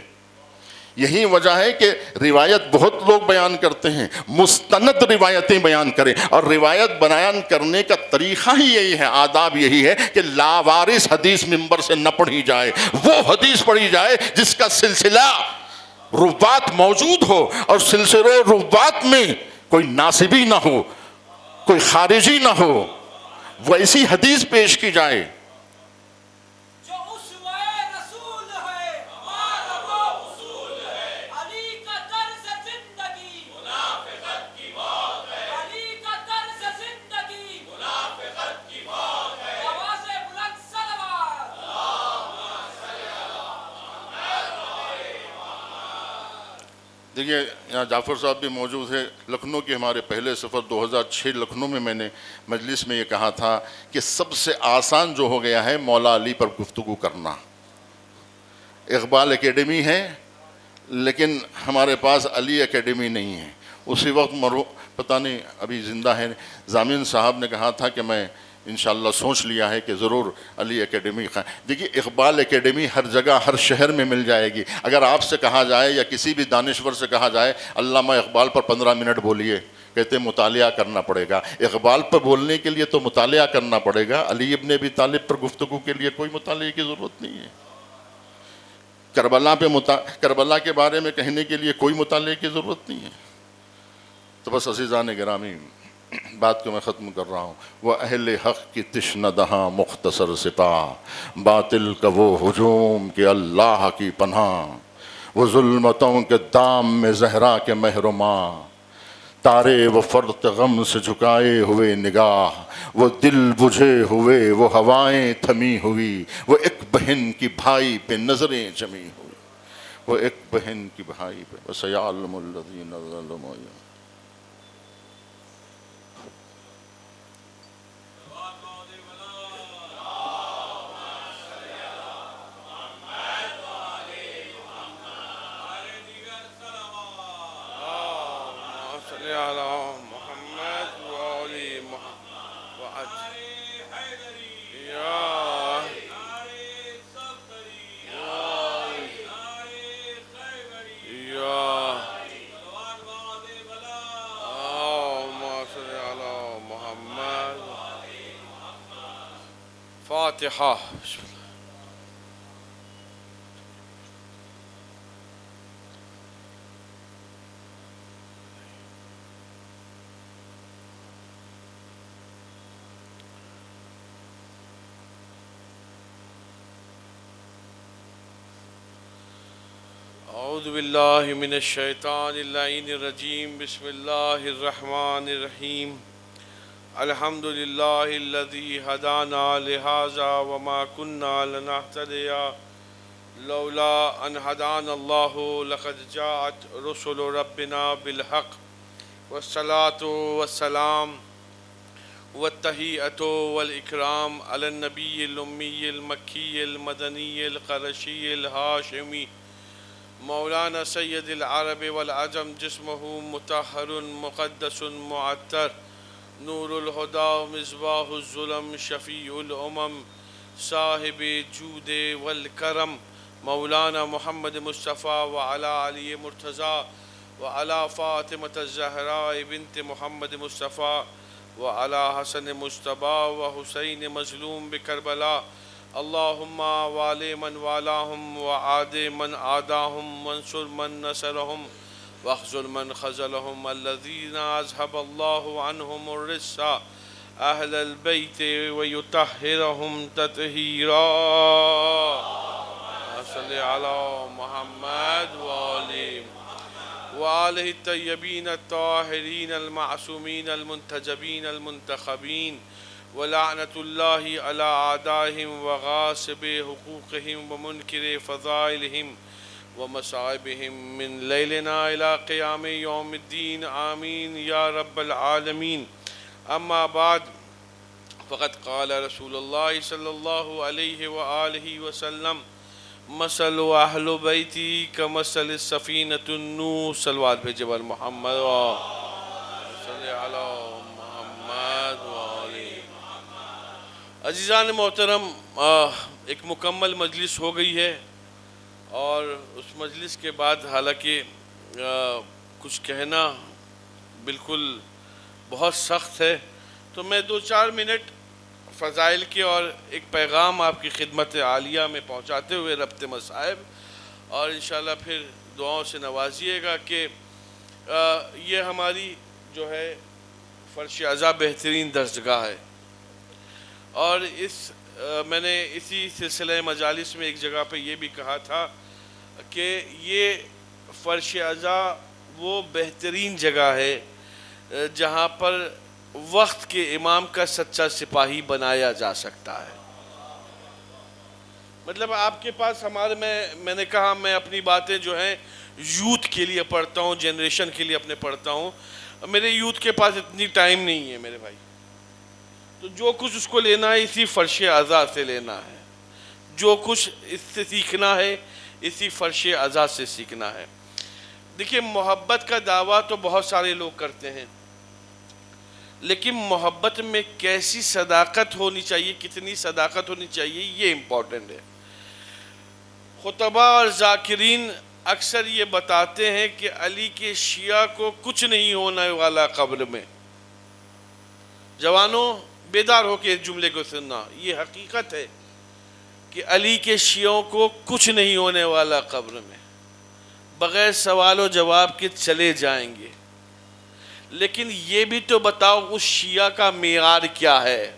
یہی وجہ ہے کہ روایت بہت لوگ بیان کرتے ہیں، مستند روایتیں بیان کریں، اور روایت بیان کرنے کا طریقہ ہی یہی ہے، آداب یہی ہے کہ لاوارث حدیث منبر سے نہ پڑھی جائے، وہ حدیث پڑھی جائے جس کا سلسلہ روات موجود ہو، اور سلسلے روات میں کوئی ناسبی نہ ہو، کوئی خارجی نہ ہو، ویسی حدیث پیش کی جائے۔ دیکھیے یہاں جعفر صاحب بھی موجود ہے، لکھنؤ کے ہمارے پہلے سفر 2006 لکھنؤ میں نے مجلس میں یہ کہا تھا کہ سب سے آسان جو ہو گیا ہے مولا علی پر گفتگو کرنا۔ اقبال اکیڈمی ہے لیکن ہمارے پاس علی اکیڈمی نہیں ہے۔ اسی وقت پتہ نہیں ابھی زندہ ہے، ضامن صاحب نے کہا تھا کہ میں انشاءاللہ سوچ لیا ہے کہ ضرور علی اکیڈمی دیکھیے اقبال اکیڈمی ہر جگہ ہر شہر میں مل جائے گی۔ اگر آپ سے کہا جائے یا کسی بھی دانشور سے کہا جائے علامہ اقبال پر 15 منٹ بولیے، کہتے مطالعہ کرنا پڑے گا۔ اقبال پر بولنے کے لیے تو مطالعہ کرنا پڑے گا، علی ابن ابی طالب پر گفتگو کے لیے کوئی مطالعے کی ضرورت نہیں ہے۔ کربلا کے بارے میں کہنے کے لیے کوئی مطالعے کی ضرورت نہیں ہے۔ تو بس عزیزان گرامی، بات کو میں ختم کر رہا ہوں۔ وہ اہل حق کی تشنہ دہاں مختصر سپاہ، باطل کا وہ ہجوم کہ اللہ کی پناہ، وہ ظلمتوں کے دام میں زہرا کے مہرماں، تارے وہ فرط غم سے جھکائے ہوئے نگاہ، وہ دل بجھے ہوئے، وہ ہوائیں تھمی ہوئی، وہ ایک بہن کی بھائی پہ نظریں جمی ہوئی، وہ ایک بہن کی بھائی پہ وَسَيَعْلَمُ الَّذِينَ ظَلَمُوا۔ فاتحہ۔ اعوذ باللہ من الشیطان اللعین الرجیم، بسم اللہ الرحمن الرحیم۔ الحمد للہ الذی ہدانا لہذا وما كنا لنہتدی لولا ان ہدانا اللہ، لقد جاءت رسل ربنا بالحق، والصلاة والسلام والتحیۃ والاکرام علی النبی الامی المکی المدنی القرشی الہاشمی مولانا سید العرب والعجم، جسمہ مطہر مقدس معطر، نور الہدی مصباح الظلم، شفیع الامم، صاحب جود والکرم، مولانا محمد مصطفیٰ وعلی علی مرتضیٰ وعلی فاطمۃ الزہراء بنت محمد مصطفیٰ وعلی حسن مجتبیٰ وحسین مظلوم بکربلاء، اللہم والی من والاہم وعاد من عاداہم وانصر من نصرہم واخذل من خذلہم، الذین اذہب اللہ عنہم الرجس اہل البیت ویطہرہم تطہیرا۔ صلی علی محمد وآلہ الطیبین الطاہرین المعصومین المنتجبین المنتخبین ولعنت اللہ علی اعدائہم وغاصب حقوقہم ومنکر فضائلہم ومصائبہم من لیلنا الى قیام یوم الدین آمین یا رب العالمین. اما بعد فقد قال رسول اللہ صلی اللہ علیہ وآلہ وسلم مثل اہل بیتی کمثل السفینۃ النوح. صلوات بھیجے بر محمد صلی علی محمد وآلہ. عزیزان محترم، ایک مکمل مجلس ہو گئی ہے اور اس مجلس کے بعد حالانکہ کچھ کہنا بالکل بہت سخت ہے، تو میں 2-4 منٹ فضائل کے اور ایک پیغام آپ کی خدمت عالیہ میں پہنچاتے ہوئے ربط مصائب، اور انشاءاللہ پھر دعاؤں سے نوازیے گا کہ یہ ہماری جو ہے فرش عزا بہترین درسگاہ ہے. اور میں نے اسی سلسلہ مجالس میں ایک جگہ پہ یہ بھی کہا تھا کہ یہ فرش عزا وہ بہترین جگہ ہے جہاں پر وقت کے امام کا سچا سپاہی بنایا جا سکتا ہے. مطلب آپ کے پاس میں نے کہا میں اپنی باتیں جو ہیں یوتھ کے لیے پڑھتا ہوں، جنریشن کے لیے اپنے پڑھتا ہوں. میرے یوتھ کے پاس اتنی ٹائم نہیں ہے میرے بھائی، تو جو کچھ اس کو لینا ہے اسی فرش عزا سے لینا ہے، جو کچھ اس سے سیکھنا ہے اسی فرش عزا سے سیکھنا ہے. دیکھیے، محبت کا دعویٰ تو بہت سارے لوگ کرتے ہیں، لیکن محبت میں کیسی صداقت ہونی چاہیے، کتنی صداقت ہونی چاہیے، یہ امپورٹنٹ ہے. خطباء اور ذاکرین اکثر یہ بتاتے ہیں کہ علی کے شیعہ کو کچھ نہیں ہونے والا قبر میں. جوانوں، بیدار ہو کے اس جملے کو سننا، یہ حقیقت ہے کہ علی کے شیعوں کو کچھ نہیں ہونے والا قبر میں، بغیر سوال و جواب کے چلے جائیں گے. لیکن یہ بھی تو بتاؤ اس شیعہ کا معیار کیا ہے،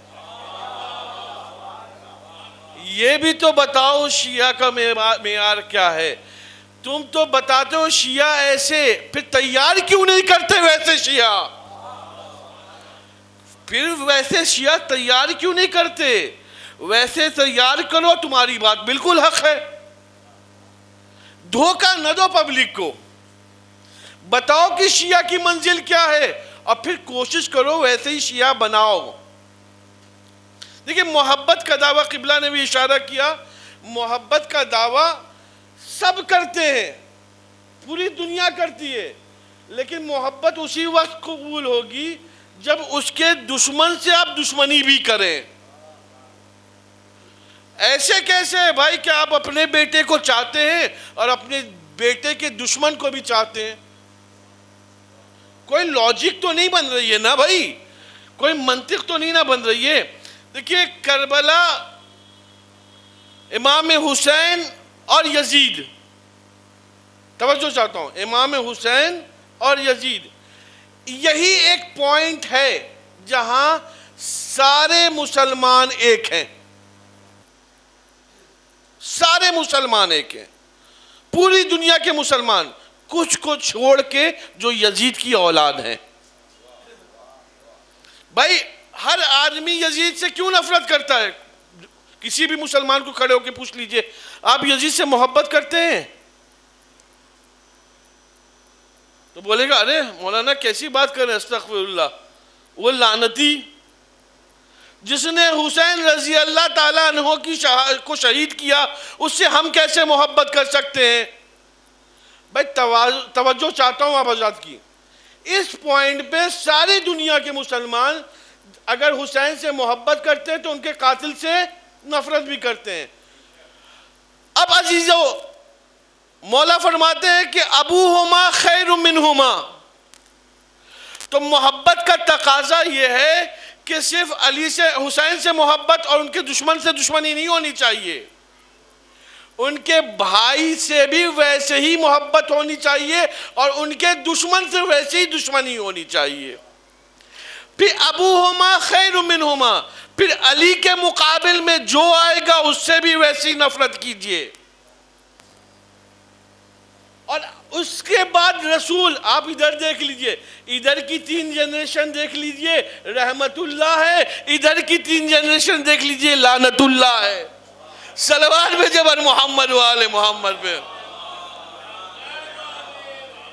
یہ بھی تو بتاؤ شیعہ کا معیار کیا ہے. تم تو بتاتے ہو شیعہ ایسے، پھر تیار کیوں نہیں کرتے ویسے شیعہ؟ پھر ویسے شیعہ تیار کیوں نہیں کرتے؟ ویسے تیار کرو، تمہاری بات بالکل حق ہے. دھوکہ نہ دو پبلک کو، بتاؤ کہ شیعہ کی منزل کیا ہے اور پھر کوشش کرو ویسے ہی شیعہ بناؤ. دیکھیں، محبت کا دعویٰ قبلہ نے بھی اشارہ کیا، محبت کا دعویٰ سب کرتے ہیں، پوری دنیا کرتی ہے، لیکن محبت اسی وقت قبول ہوگی جب اس کے دشمن سے آپ دشمنی بھی کریں. ایسے کیسے ہے بھائی کہ آپ اپنے بیٹے کو چاہتے ہیں اور اپنے بیٹے کے دشمن کو بھی چاہتے ہیں؟ کوئی لاجک تو نہیں بن رہی ہے نا بھائی، کوئی منطق تو نہیں نہ بن رہی ہے. دیکھیے، کربلا، امام حسین اور یزید، توجہ چاہتا ہوں، امام حسین اور یزید، یہی ایک پوائنٹ ہے جہاں سارے مسلمان ایک ہیں، سارے مسلمان ایک ہیں، پوری دنیا کے مسلمان، کچھ کو چھوڑ کے جو یزید کی اولاد ہیں. بھائی، ہر آدمی یزید سے کیوں نفرت کرتا ہے؟ کسی بھی مسلمان کو کھڑے ہو کے پوچھ لیجئے، آپ یزید سے محبت کرتے ہیں؟ تو بولے گا، ارے مولانا کیسی بات کر رہے ہیں، استغفر اللہ، وہ لعنتی جس نے حسین رضی اللہ تعالیٰ عنہ کو شہید کیا، اس سے ہم کیسے محبت کر سکتے ہیں؟ بھائی توجہ چاہتا ہوں آپ حضرات کی، اس پوائنٹ پہ ساری دنیا کے مسلمان اگر حسین سے محبت کرتے ہیں تو ان کے قاتل سے نفرت بھی کرتے ہیں. اب عزیزو، مولا فرماتے ہیں کہ ابوہما خیر منہما، تو محبت کا تقاضا یہ ہے کہ صرف علی سے، حسین سے محبت اور ان کے دشمن سے دشمنی نہیں ہونی چاہیے، ان کے بھائی سے بھی ویسے ہی محبت ہونی چاہیے اور ان کے دشمن سے ویسے ہی دشمنی ہونی چاہیے. پھر ابوہما خیر منہما، پھر علی کے مقابل میں جو آئے گا اس سے بھی ویسی نفرت کیجئے. اور اس کے بعد رسول. آپ ادھر دیکھ لیجئے, ادھر کی 3 جنریشن دیکھ لیجئے رحمت اللہ ہے, ادھر کی 3 جنریشن دیکھ لیجئے لعنت اللہ ہے. صلوات بھیجے بر محمد و آل محمد پہ.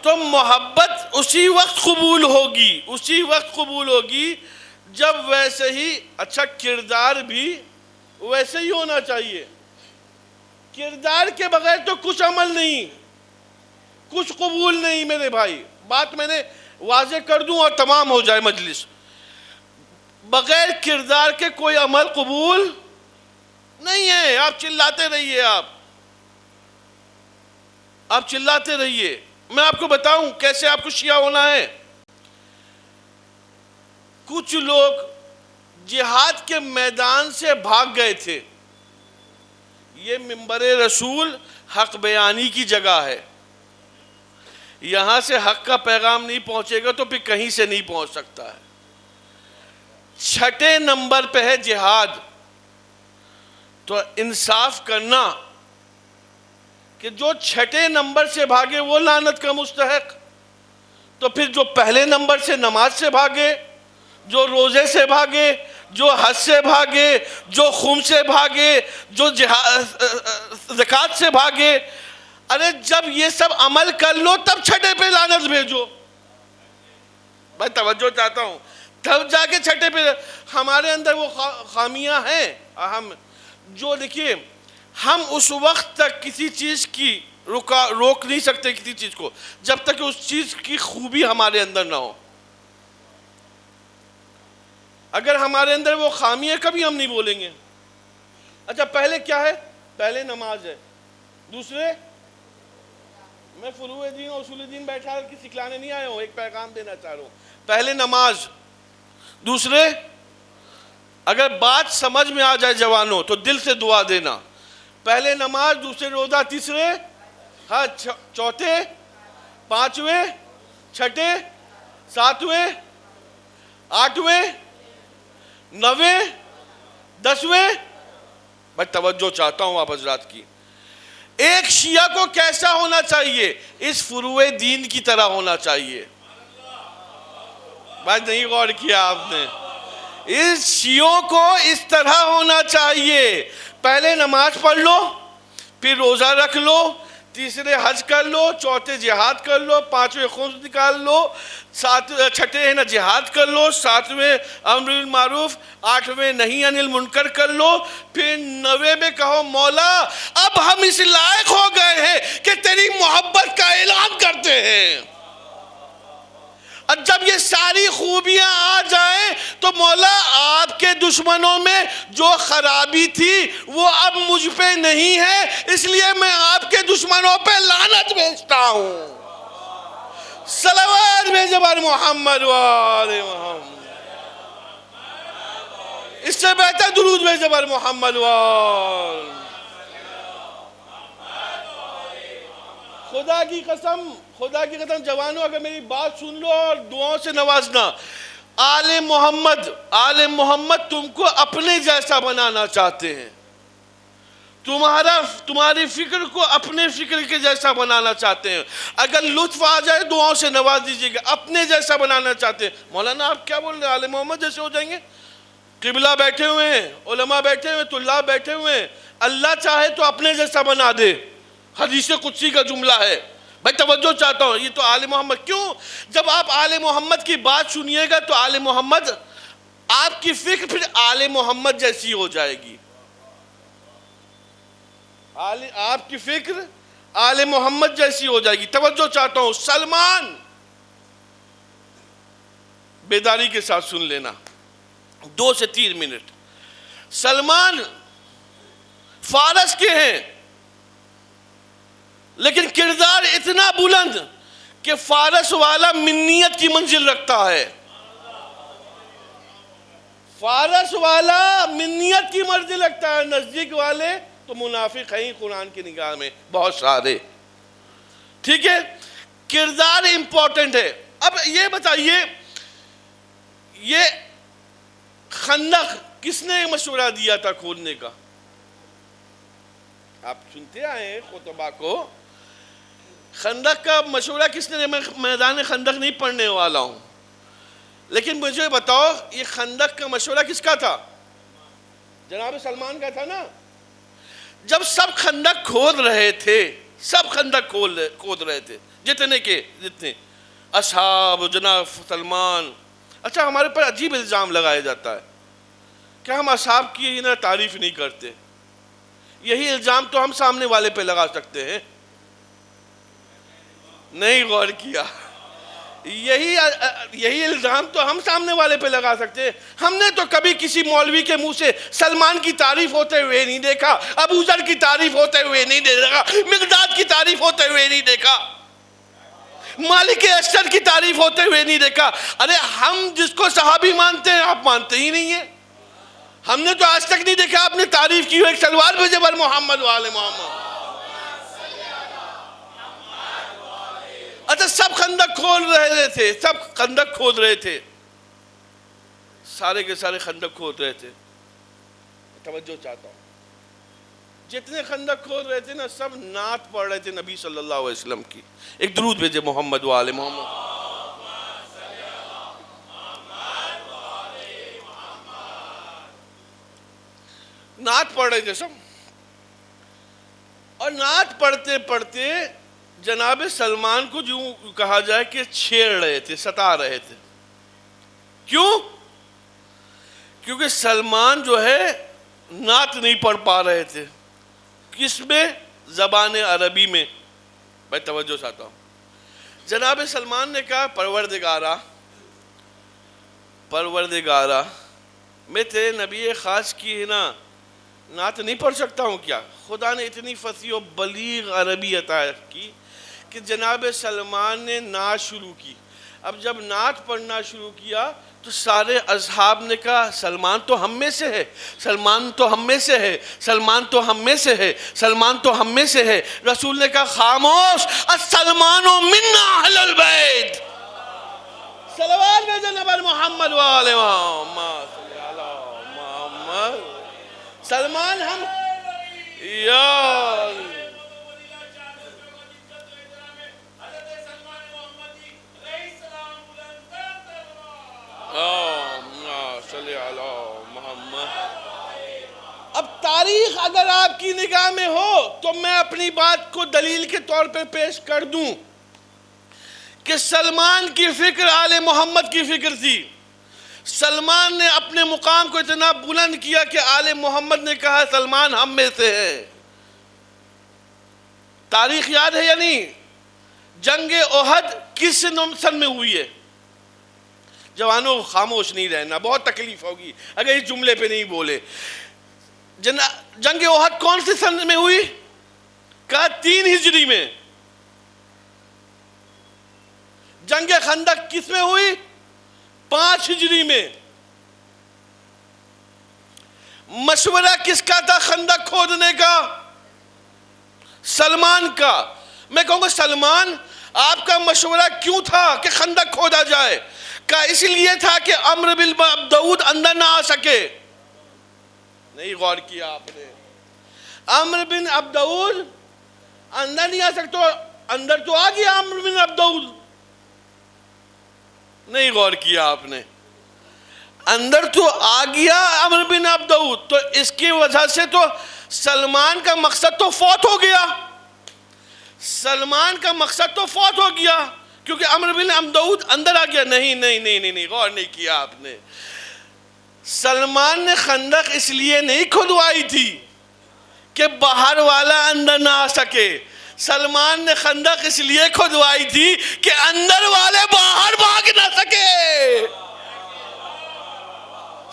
تو محبت اسی وقت قبول ہوگی, اسی وقت قبول ہوگی جب ویسے ہی اچھا کردار بھی ویسے ہی ہونا چاہیے. کردار کے بغیر تو کچھ عمل نہیں, کچھ قبول نہیں میرے بھائی. بات میں نے واضح کر دوں اور تمام ہو جائے مجلس. بغیر کردار کے کوئی عمل قبول نہیں ہے. آپ چلاتے رہیے, آپ چلاتے رہیے. میں آپ کو بتاؤں کیسے آپ کو شیعہ ہونا ہے. کچھ لوگ جہاد کے میدان سے بھاگ گئے تھے. یہ منبر رسول حق بیانی کی جگہ ہے. یہاں سے حق کا پیغام نہیں پہنچے گا تو پھر کہیں سے نہیں پہنچ سکتا ہے. 6 نمبر پہ ہے جہاد. تو انصاف کرنا کہ جو 6 نمبر سے بھاگے وہ لعنت کا مستحق, تو پھر جو پہلے نمبر سے نماز سے بھاگے, جو روزے سے بھاگے, جو حج سے بھاگے, جو خم سے بھاگے, جو زکوٰۃ سے بھاگے, ارے جب یہ سب عمل کر لو تب 6 پہ لعنت بھیجو. میں توجہ چاہتا ہوں, تب جا کے 6 پہ. ہمارے اندر وہ خامیاں ہیں اہم جو دیکھیے ہم اس وقت تک کسی چیز کی روک نہیں سکتے کسی چیز کو جب تک کہ اس چیز کی خوبی ہمارے اندر نہ ہو. اگر ہمارے اندر وہ خامی ہے کبھی ہم نہیں بولیں گے. اچھا پہلے کیا ہے؟ پہلے نماز ہے. دوسرے, میں فروع دین اور اصول دین بیٹھا کر کے سکھلانے نہیں آیا ہوں, ایک پیغام دینا چاہ رہا ہوں. پہلے نماز. دوسرے, اگر بات سمجھ میں آ جائے جوانوں تو دل سے دعا دینا. پہلے نماز, دوسرے روزہ, تیسرے حج, چوتھے, 5ویں, 6, 7ویں, 8ویں, 9ویں, 10ویں. میں توجہ چاہتا ہوں آپ حضرات کی. ایک شیعہ کو کیسا ہونا چاہیے؟ اس فروع دین کی طرح ہونا چاہیے. بات نہیں غور کیا آپ نے. اس شیعوں کو اس طرح ہونا چاہیے. پہلے نماز پڑھ لو, پھر روزہ رکھ لو, تیسرے حج کر لو, چوتھے جہاد کر لو, 5ویں خمس نکال لو, 6 ہے نا جہاد کر لو, 7ویں امر بالمعروف, 8ویں نہی عن المنکر کر لو, پھر 9ویں میں کہو مولا اب ہم اس لائق ہو گئے ہیں کہ تیری محبت کا اعلان کرتے ہیں. اور جب یہ ساری خوبیاں آ جائیں تو مولا آپ کے دشمنوں میں جو خرابی تھی وہ اب مجھ پہ نہیں ہے, اس لیے میں آپ کے دشمنوں پہ لعنت بھیجتا ہوں. صلوات بھیجے بر محمد و آل محمد. اس سے بہتر درود بھیجے بر محمد و آل. خدا کی قسم جوانوں اگر میری بات سن لو اور دعاؤں سے نوازنا. آل محمد تم کو اپنے جیسا بنانا چاہتے ہیں. تمہاری فکر کو اپنے فکر کے جیسا بنانا چاہتے ہیں. اگر لطف آ جائے دعاؤں سے نواز دیجیے گا. اپنے جیسا بنانا چاہتے ہیں. مولانا آپ کیا بول رہے ہیں؟ آل محمد جیسے ہو جائیں گے؟ قبلہ بیٹھے ہوئے ہیں, علماء بیٹھے ہوئے ہیں, طلاب بیٹھے ہوئے ہیں. اللہ چاہے تو اپنے جیسا بنا دے. حدیث قدسی کا جملہ ہے. میں توجہ چاہتا ہوں. یہ تو آل محمد. کیوں؟ جب آپ آل محمد کی بات سنیے گا تو آل محمد, آپ کی فکر پھر آل محمد جیسی ہو جائے گی. آپ کی فکر آل محمد جیسی ہو جائے گی. توجہ چاہتا ہوں. سلمان, بیداری کے ساتھ سن لینا, 2 سے 3 منٹ. سلمان فارس کے ہیں لیکن کردار اتنا بلند کہ فارس والا منیت کی منزل رکھتا ہے. فارس والا منیت کی منزل رکھتا ہے. نزدیک والے تو منافق ہیں قرآن کی نگاہ میں بہت سارے. ٹھیک ہے, کردار امپورٹنٹ ہے. اب یہ بتائیے, یہ خندق کس نے مشورہ دیا تھا کھولنے کا؟ آپ سنتے آئے ہیں خطبہ کو. خندق کا مشورہ کس نے؟ میں میدان خندق نہیں پڑھنے والا ہوں، لیکن مجھے بتاؤ یہ خندق کا مشورہ کس کا تھا؟ جناب سلمان کا تھا نا۔ جب سب خندق کھود رہے تھے، سب خندق کھود رہے تھے، جتنے اصحاب جناب سلمان، اچھا ہمارے پر عجیب الزام لگایا جاتا ہے کہ ہم اصحاب کی نا تعریف نہیں کرتے۔ یہی الزام تو ہم سامنے والے پہ لگا سکتے ہیں، نہیں غور کیا؟ یہی الزام تو ہم سامنے والے پہ لگا سکتے ہیں۔ ہم نے تو کبھی کسی مولوی کے منہ سے سلمان کی تعریف ہوتے ہوئے نہیں دیکھا، ابو ذر کی تعریف ہوتے ہوئے نہیں دیکھا، مقداد کی تعریف ہوتے ہوئے نہیں دیکھا، مالک اشتر کی تعریف ہوتے ہوئے نہیں دیکھا۔ ارے ہم جس کو صحابی مانتے ہیں آپ مانتے ہی نہیں ہیں۔ ہم نے تو آج تک نہیں دیکھا آپ نے تعریف کی ہو ایک سلوار بھیجے بر محمد و آل محمد۔ اچھا سب خندق کھول رہے تھے، سب خندق کھود رہے تھے، سارے کے سارے خندق کھود رہے تھے۔ توجہ چاہتا ہوں، جتنے خندق کھود رہے تھے نا سب نعت پڑھ رہے تھے نبی صلی اللہ علیہ وسلم کی۔ ایک درود بھیجے محمد و آل محمد۔ نعت پڑھ رہے تھے سب، اور نعت پڑھتے پڑھتے جناب سلمان کو جو کہا جائے کہ چھیڑ رہے تھے، ستا رہے تھے۔ کیوں؟ کیونکہ سلمان جو ہے نعت نہیں پڑھ پا رہے تھے۔ کس میں؟ زبان عربی میں۔ بھائی توجہ چاہتا ہوں، جناب سلمان نے کہا پروردگارہ میں تیرے نبی خاص کی نا نعت نہیں پڑھ سکتا ہوں کیا؟ خدا نے اتنی فصیح و بلیغ عربی عطا کی کہ جناب سلمان نے نعت شروع کی۔ اب جب نعت پڑھنا شروع کیا تو سارے اصحاب نے کہا سلمان تو ہم میں سے ہے، سلمان تو ہم میں سے ہے، سلمان تو ہم میں سے ہے، سلمان تو ہم میں سے ہے۔ رسول نے کہا خاموش، السلمان منا اہل البیت۔ صلوات بھیجو نبی محمد و آل محمد صلی اللہ علیہ محمد۔ سلمان ہم یا صلی اللہ محمد۔ اب تاریخ اگر آپ کی نگاہ میں ہو تو میں اپنی بات کو دلیل کے طور پر پیش کر دوں کہ سلمان کی فکر آل محمد کی فکر تھی۔ سلمان نے اپنے مقام کو اتنا بلند کیا کہ آل محمد نے کہا سلمان ہم میں سے ہے۔ تاریخ یاد ہے یا نہیں؟ جنگ احد کس سن میں ہوئی ہے؟ جوانوں خاموش نہیں رہنا، بہت تکلیف ہوگی اگر اس جملے پہ نہیں بولے۔ جنگ احد کون سے سن میں ہوئی؟ کہا 3 ہجری میں۔ جنگ خندق کس میں ہوئی؟ 5 ہجری میں۔ مشورہ کس کا تھا خندق کھودنے کا؟ سلمان کا۔ میں کہوں گا سلمان آپ کا مشورہ کیوں تھا کہ خندق کھودا جائے؟ کہا اس لیے تھا کہ عمرو بن عبدود اندر نہ آ سکے۔ نہیں غور کیا آپ نے؟ عمرو بن عبدود اندر نہیں آ سکتا، اندر تو آ گیا عمرو بن عبدود۔ نہیں غور کیا آپ نے؟ اندر تو آ گیا عمرو بن عبدود، تو اس کی وجہ سے تو سلمان کا مقصد تو فوت ہو گیا۔ سلمان کا مقصد تو فوت ہو گیا کیونکہ عمرو بن عبدود اندر آ گیا۔ نہیں غور نہیں کیا آپ نے۔ سلمان نے خندق اس لیے نہیں کھدوائی تھی کہ باہر والا اندر نہ آ سکے۔ سلمان نے خندق اس لیے کھدوائی تھی کہ اندر والے باہر بھاگ نہ سکے۔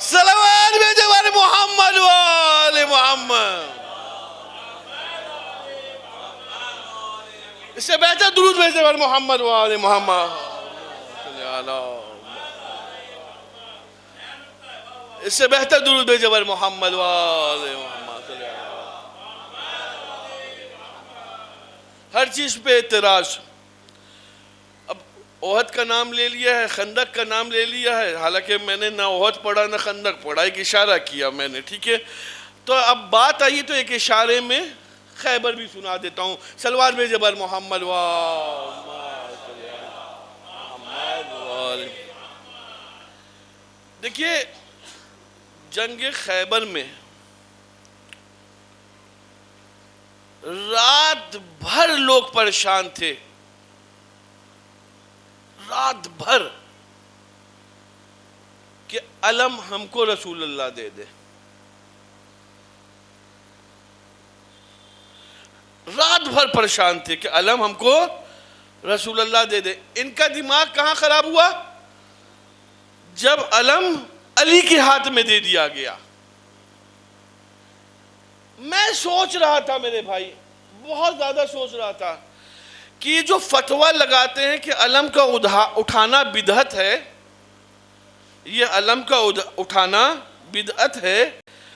صلوات بھیجو بر محمد و آل محمد۔ اس سے بہتر درود بھیجو بر محمد و آل محمد۔ اس سے بہتر درود بھیجو بر محمد و آل محمد۔ ہر چیز پہ اعتراض۔ اب احد کا نام لے لیا ہے، خندق کا نام لے لیا ہے، حالانکہ میں نے نہ احد پڑھا نہ خندق پڑھا، ایک اشارہ کیا میں نے، ٹھیک ہے؟ تو اب بات آئی تو ایک اشارے میں خیبر بھی سنا دیتا ہوں. سلوات بھیجے بر محمد دیکھیے جنگ خیبر میں رات بھر لوگ پریشان تھے، رات بھر، کہ علم ہم کو رسول اللہ دے دے. رات بھر پریشان تھے کہ علم ہم کو رسول اللہ دے دے. ان کا دماغ کہاں خراب ہوا؟ جب علم علی کے ہاتھ میں دے دیا گیا. میں سوچ رہا تھا میرے بھائی، بہت زیادہ سوچ رہا تھا کہ یہ جو فتویٰ لگاتے ہیں کہ علم کا اٹھانا بدعت ہے، یہ علم کا اٹھانا بدعت ہے،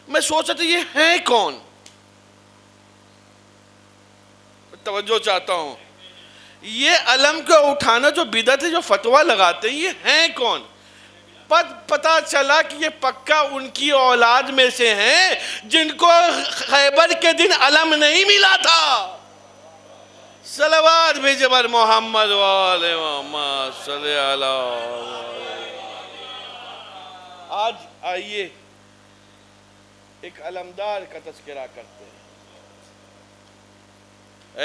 میں سوچ رہا تھا یہ ہیں کون؟ توجہ چاہتا ہوں، یہ علم کا اٹھانا جو بدعت ہے، جو فتویٰ لگاتے ہیں، یہ ہیں کون؟ پتا چلا کہ یہ پکا ان کی اولاد میں سے ہیں جن کو خیبر کے دن علم نہیں ملا تھا. صلوات بھیجے بر محمد والے محمد صلی اللہ. آج آئیے ایک علمدار کا تذکرہ کرتے ہیں.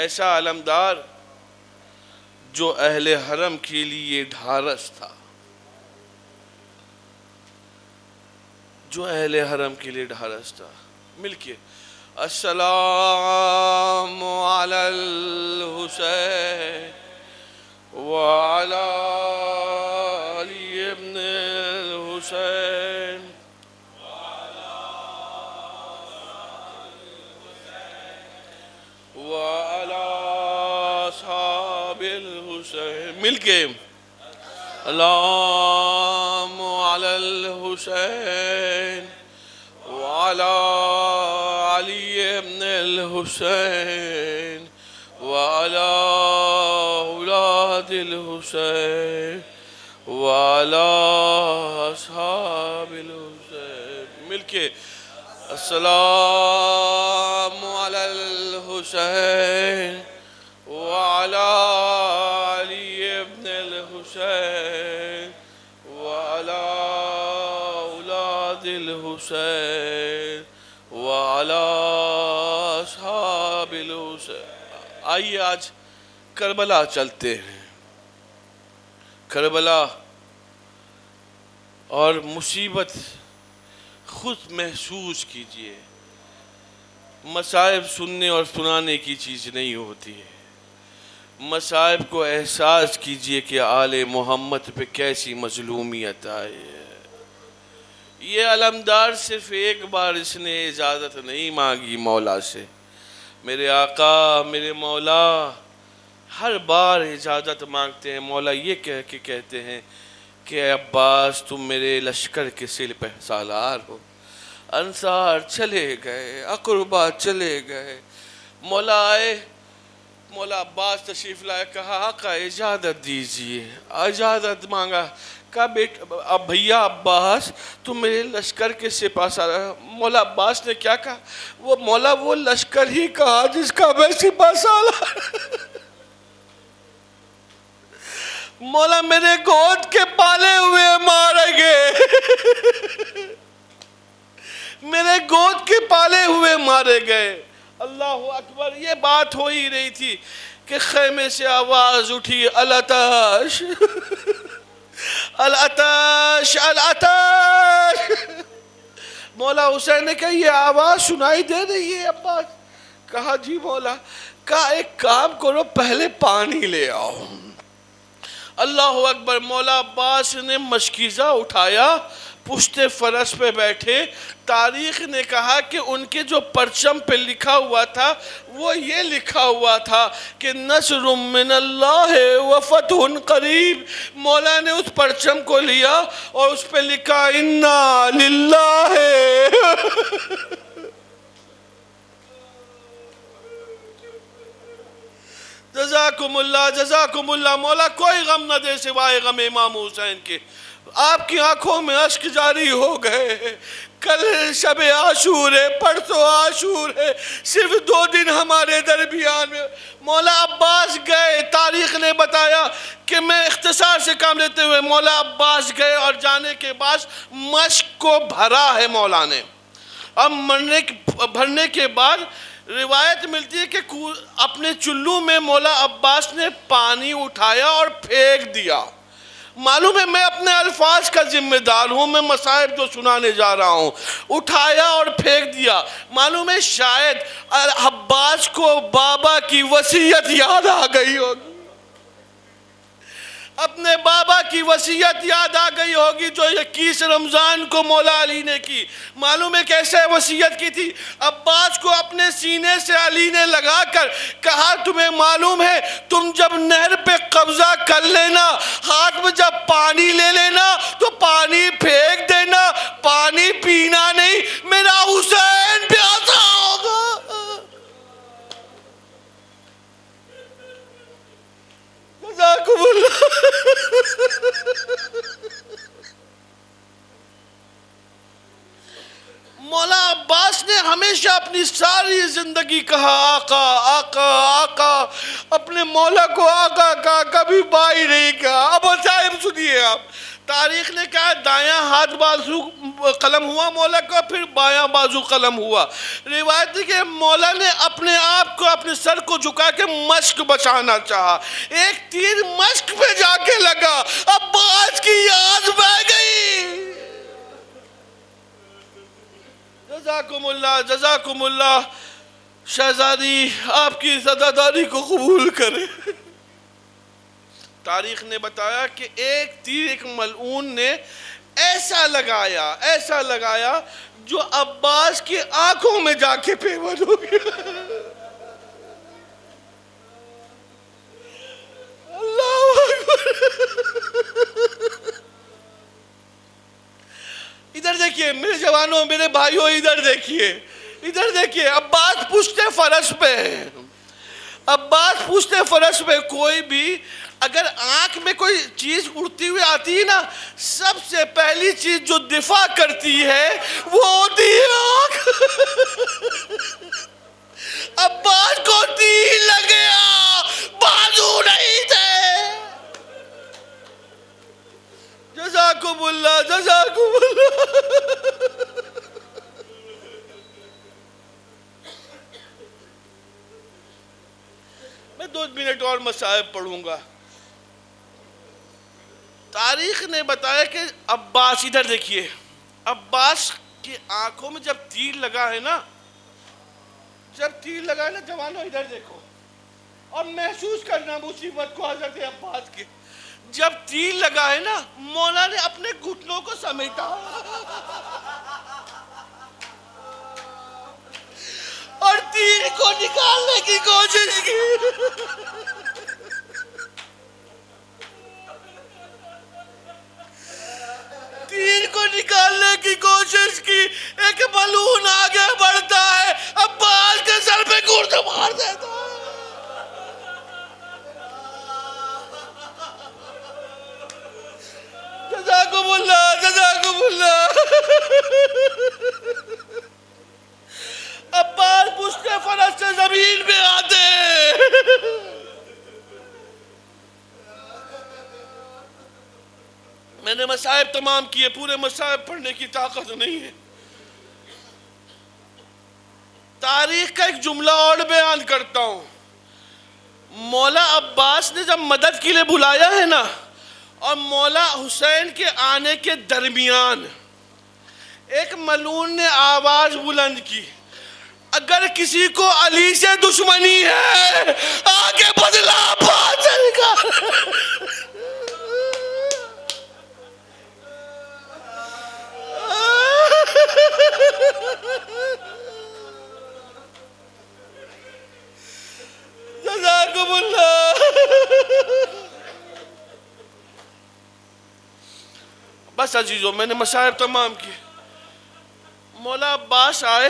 ایسا علمدار جو اہل حرم کے لیے ڈھارس تھا، جو اہل حرم کے لیے ڈھارس تھا. مل کے السلام علی الحسین وعلی علی ابن الحسین وعلی اصحاب الحسین. مل کے اللہم علی الحسین وعلی علی ابن الحسین وعلی اولاد الحسین وعلی اصحاب الحسین. مل کے السلام علی الحسین وعلی علی ابن الحسین وعلی اولاد الحسین وعلی اصحاب الحسین. آئیے آج کربلا چلتے ہیں. کربلا اور مصیبت خود محسوس کیجئے. مصائب سننے اور سنانے کی چیز نہیں ہوتی ہے. مصائب کو احساس کیجئے کہ آل محمد پہ کیسی مظلومیت آئی ہے. یہ علمدار صرف ایک بار اس نے اجازت نہیں مانگی مولا سے. میرے آقا میرے مولا ہر بار اجازت مانگتے ہیں. مولا یہ کہہ کے کہتے ہیں کہ اے عباس تم میرے لشکر کے سل پہ سالار ہو. انصار چلے گئے، اقربا چلے گئے، مولا آئے، مولا عباس تشریف لائے، کہا آقا اجازت دیجئے. اجازت مانگا، کہا اب بھیا عباس تم میرے لشکر کے سپاہ سالار. مولا عباس نے کیا کہا؟ وہ مولا وہ لشکر ہی کہا جس کا میں سپاہ سالار. مولا میرے گود کے پالے ہوئے مارے گئے، میرے گود کے پالے ہوئے مارے گئے. اللہ اکبر. یہ بات ہو ہی رہی تھی کہ خیمے سے آواز اٹھی العطش العطش العطش. مولا حسین نے کہا یہ آواز سنائی دے رہی ہے عباس؟ کہا جی مولا. کہا ایک کام کرو پہلے پانی لے آؤ. اللہ اکبر. مولا عباس نے مشکیزہ اٹھایا، پشت فرس پہ بیٹھے. تاریخ نے کہا کہ ان کے جو پرچم پہ لکھا ہوا تھا وہ یہ لکھا ہوا تھا کہ نصر من اللہ وفتح قریب. مولا نے اس پرچم کو لیا اور اس پہ لکھا انا للہ. جزاکم اللہ جزاکم اللہ. مولا کوئی غم نہ دے سوائے غم امام حسین کے. آپ کی آنکھوں میں اشک جاری ہو گئے. کل شب عاشور ہے، پرسوں عاشور ہے، صرف 2 دن ہمارے درمیان میں. مولا عباس گئے، تاریخ نے بتایا کہ میں اختصار سے کام لیتے ہوئے، مولا عباس گئے اور جانے کے بعد مشق کو بھرا ہے مولا نے. اب بھرنے کے بعد روایت ملتی ہے کہ اپنے چلو میں مولا عباس نے پانی اٹھایا اور پھینک دیا. معلوم ہے میں اپنے الفاظ کا ذمہ دار ہوں، میں مصائب جو سنانے جا رہا ہوں. اٹھایا اور پھینک دیا. معلوم ہے شاید عباس کو بابا کی وصیت یاد آ گئی ہوگی، اپنے بابا کی وصیت یاد آ گئی ہوگی جو 21 رمضان کو مولا علی نے کی. معلوم ہے کیسے وصیت کی تھی؟ عباس کو اپنے سینے سے علی نے لگا کر کہا تمہیں معلوم ہے تم جب نہر پہ قبضہ کر لینا، ہاتھ میں جب پانی لے لینا تو پانی پھینک دینا، پانی پینا نہیں، میرا حسین پیاسا ہوگا. جزاکم اللہ. مولا عباس نے ہمیشہ اپنی ساری زندگی کہا آقا آقا آقا، اپنے مولا کو آقا کہا، کبھی بائی نہیں کہا. اب عجائب سنیے آپ. تاریخ نے کہا دایاں ہاتھ بازو قلم ہوا مولا کا، پھر بایاں بازو قلم ہوا. روایت ہے کہ مولا نے اپنے آپ کو، اپنے سر کو جھکا کے مشق بچانا چاہا. ایک تیر مشق پہ جا کے لگا، عباس کی یاد بہ گئی. جزاکم اللہ، جزاکم اللہ. شہزادی آپ کی عزاداری کو قبول کرے. تاریخ نے بتایا کہ ایک تیر ایک ملعون نے ایسا لگایا جو عباس کی آنکھوں میں جا کے پیوند ہو گیا. اللہ اکبر. ادھر دیکھیے میرے جوانوں، میرے بھائیوں، ادھر دیکھیے. عباس پوچھتے فرش پہ، عباس پوچھتے فرش پہ. کوئی بھی اگر آنکھ میں کوئی چیز اڑتی ہوئی آتی ہے نا، سب سے پہلی چیز جو دفاع کرتی ہے وہ ہوتی ہے آنکھ. عباس کو تیر لگ گیا، بازو نہیں تھے. جزاکم اللہ، جزاکم اللہ. میں 2 منٹ اور مصائب پڑھوں گا. تاریخ نے بتایا کہ عباس، ادھر دیکھیے، عباس کی آنکھوں میں جب تیر لگا ہے نا، جوانوں ادھر دیکھو اور محسوس کرنا مصیبت کو حضرت عباس کی. جب تیر لگا ہے نا، مولا نے اپنے گھٹنوں کو سمیٹا اور تیر کو نکالنے کی کوشش کی. تیر کو نکالنے کی کوشش کی. ایک ملعون آگے بڑھتا ہے، عباس کے سر پہ گرد مار دیتا ہے. جزاکم اللہ، جزاکم اللہ. عباس پوچھتے فرش سے زمین پہ آتے. میں نے مصائب تمام کیے، پورے مصائب پڑھنے کی طاقت نہیں ہے. تاریخ کا ایک جملہ اور بیان کرتا ہوں. مولا عباس نے جب مدد کے لیے بلایا ہے نا، اور مولا حسین کے آنے کے درمیان ایک ملعون نے آواز بلند کی، اگر کسی کو علی سے دشمنی ہے آگے بدلا عباس سے نکال. جزاکم اللہ. بس عزیزوں، میں نے مصائب تمام کیے. مولا عباس آئے،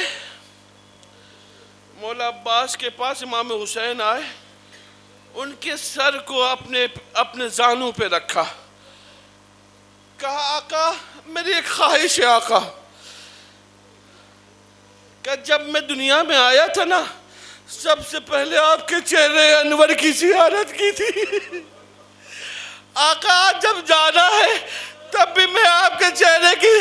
مولا عباس کے پاس امام حسین آئے، ان کے سر کو اپنے زانوں پہ رکھا. کہا آقا میری ایک خواہش ہے آقا کہ جب میں دنیا میں آیا تھا نا سب سے پہلے آپ کے چہرے انور کی زیارت کی تھی آقا جب جانا ہے تب بھی میں آپ کے چہرے کی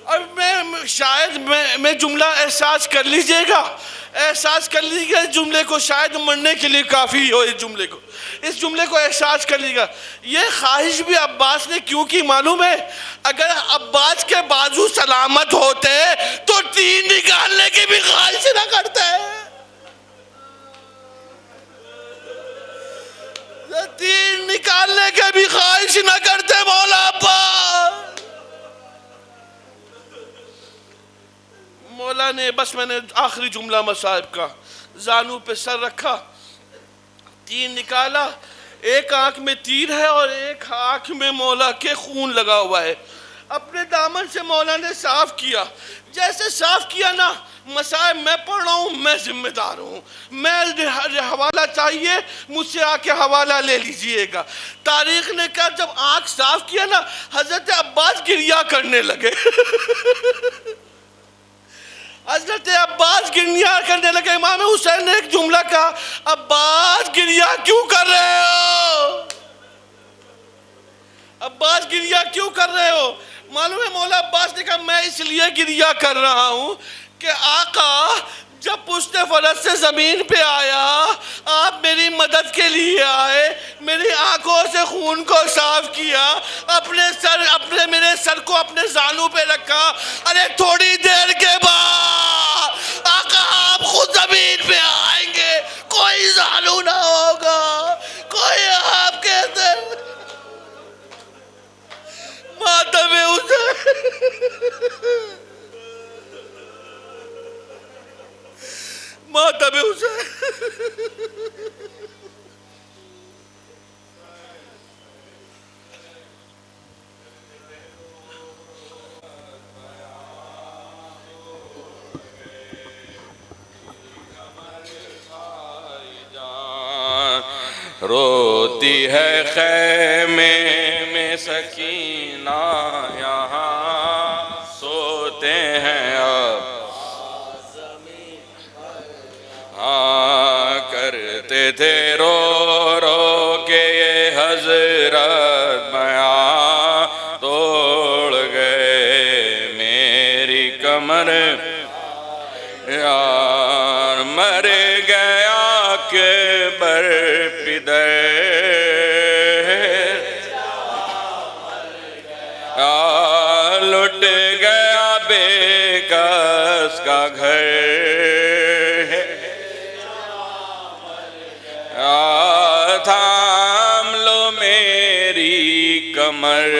اور میں شاید میں جملہ احساس کر لیجئے گا جملے کو شاید مرنے کے لیے کافی ہو اس جملے کو احساس کر لیجئے گا یہ خواہش بھی عباس نے کیوں کی معلوم ہے اگر عباس کے بازو سلامت ہوتے تو تین نکالنے کی بھی خواہش نہ کرتے تین نکالنے کے بھی خواہش نہ کرتے مولا عباس مولا نے بس میں نے آخری جملہ مصائب کا زانو پہ سر رکھا تین نکالا ایک آنکھ میں تیر ہے اور ایک آنکھ میں مولا کے خون لگا ہوا ہے اپنے دامن سے مولا نے صاف کیا جیسے صاف کیا نا مسائب میں پڑھ رہا ہوں میں ذمہ دار ہوں میں حوالہ چاہیے مجھ سے آ کے حوالہ لے لیجئے گا تاریخ نے کہا جب آنکھ صاف کیا نا حضرت عباس گریا کرنے لگے حضرت عباس گریا کرنے لگے امام حسین نے ایک جملہ کہا عباس گریا کیوں کر رہے ہو عباس گریا کیوں کر رہے ہو معلوم ہے مولا عباس نے کہا میں اس لیے گریا کر رہا ہوں کہ آقا جب پشت فرس سے زمین پہ آیا آپ میری مدد کے لیے آئے میری آنکھوں سے خون کو صاف کیا میرے سر کو اپنے زانو پہ رکھا ارے تھوڑی دیر کے بعد آقا آپ خود زمین پہ آئیں گے کوئی زانو نہ ہوگا کوئی آپ کہتے ماتم حسین ماتم حسین روتی ہے خیمے میں سکینہ یہاں سوتے ہیں اب ہاں کرتے تھے رو رو کے یہ حضرت بیاں توڑ گئے میری کمر یار مر گیا کہ بر پدر لٹ گیا بے کس کا گھر تھام لو میری کمر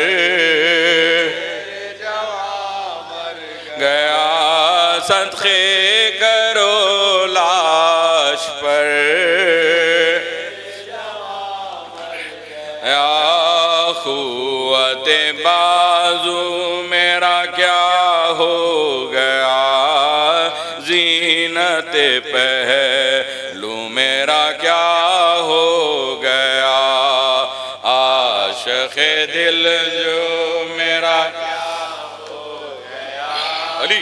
گیا صدقے کرو لاش پر یا قوت بازو میرا کیا ہو گیا زینت پہلو میرا کیا ہو گیا عاشق دل جو میرا کیا ہو گیا علی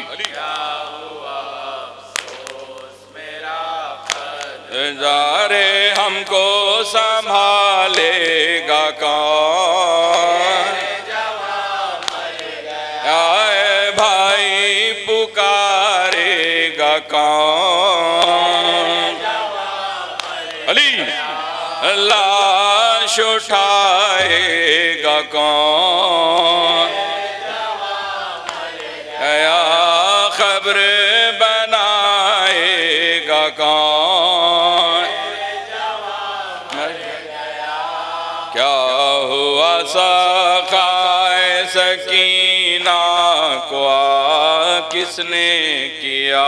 جارے ہم کو سنبھالے گا کون اے بھائی پکارے گا کون علی لاش اٹھائے گا کون یا خبر بنائے گا کون کیا ہوا سخائے سکینہ کو کس نے کیا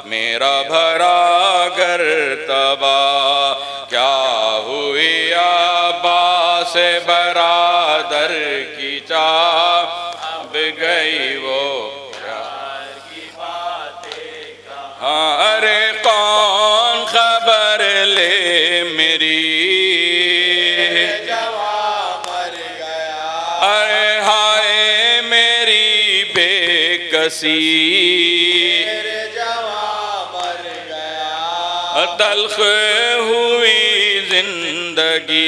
میرا بھرا گر تباہ کیا ہوئی عباس برادر کی چاپ گئی وہ ہاں ارے کون خبر لے میری ارے کسی تلخ ہوئی زندگی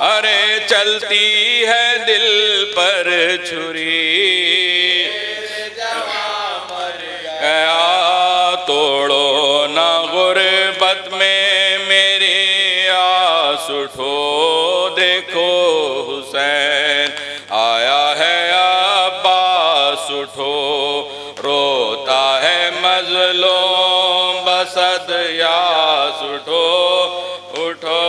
ارے چلتی ہے دل پر چھری گیا توڑو نہ غربت میں میری آس اٹھو دیکھو حسین آیا ہے عباس اٹھو روتا ہے مظلوم بسد یاس اٹھو اٹھو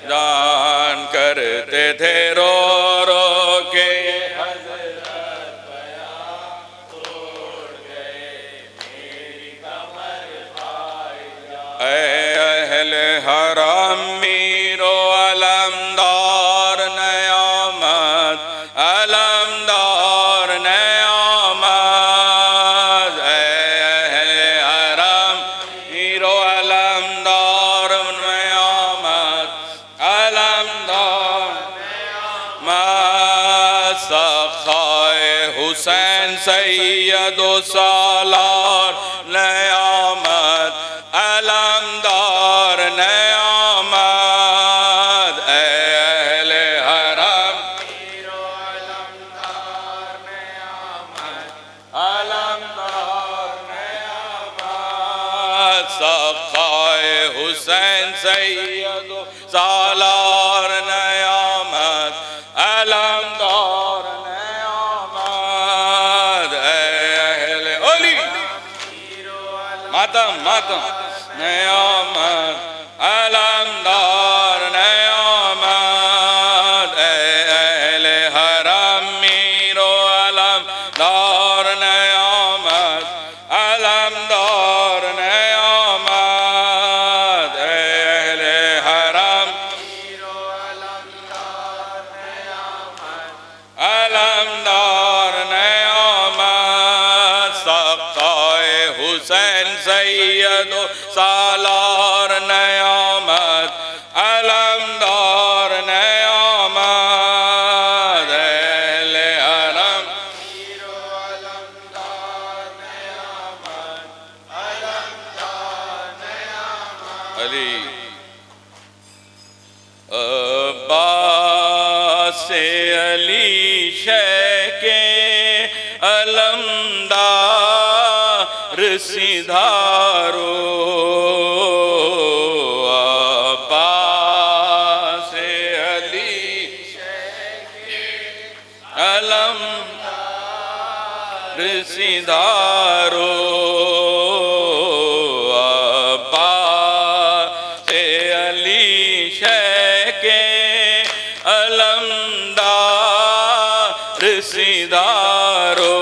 جان کرتے تھے رو رو کے اے اہل حرم میرو علمدار نیامت علمدار نیامت اے اہل حرم میرو علمدار نیامت علمدار نیامت سخائے حسین سید و سالار نیامت علمدار نیامت اے اہل حرم میرو علمدار نیامت علمدار نیامت سخائے حسین سید و سالار نیامت علمدار نیامت اے اہل علی ماتم ماتم نیامت علمدار نیامت اے اہل حرم میرو علمدار نیامت علمدار نیامت اے اہل حرم میرو علمدار نیامت علمدار نیامت سقائے حسین سید و سالار نیامت علمدار نیامت اہل حرم میرو علمدار نیامت علمدار نیامت علی عباس علی شہ کے علمدار سدھارو عباس علی علمدار سدھارو عباس علی شہ کے علمدار سدھارو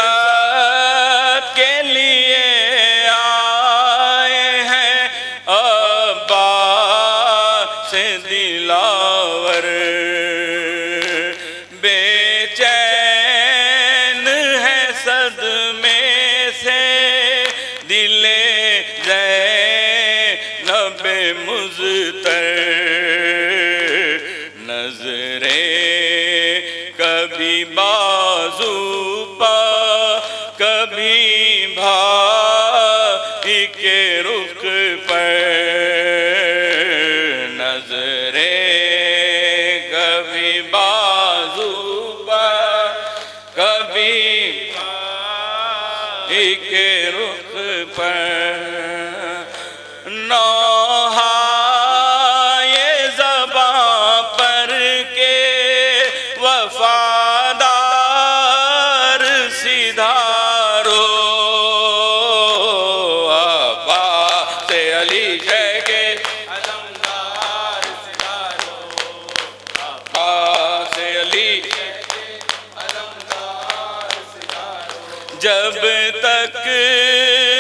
رخصت کے لیے آئے ہیں عباس دلاور بے چین ہے صدمے سے دل زینب مضطر نظریں کبھی بازو پا کبھی بھائی کے رخ پر نظریں کبھی بازو پا کبھی بھائی کے رخ پر نوحۂ زباں پر کے وفادار سدھارو عباس علی شہ کے علمدار سدھارو عباس علی علمدار سدھارو جب تک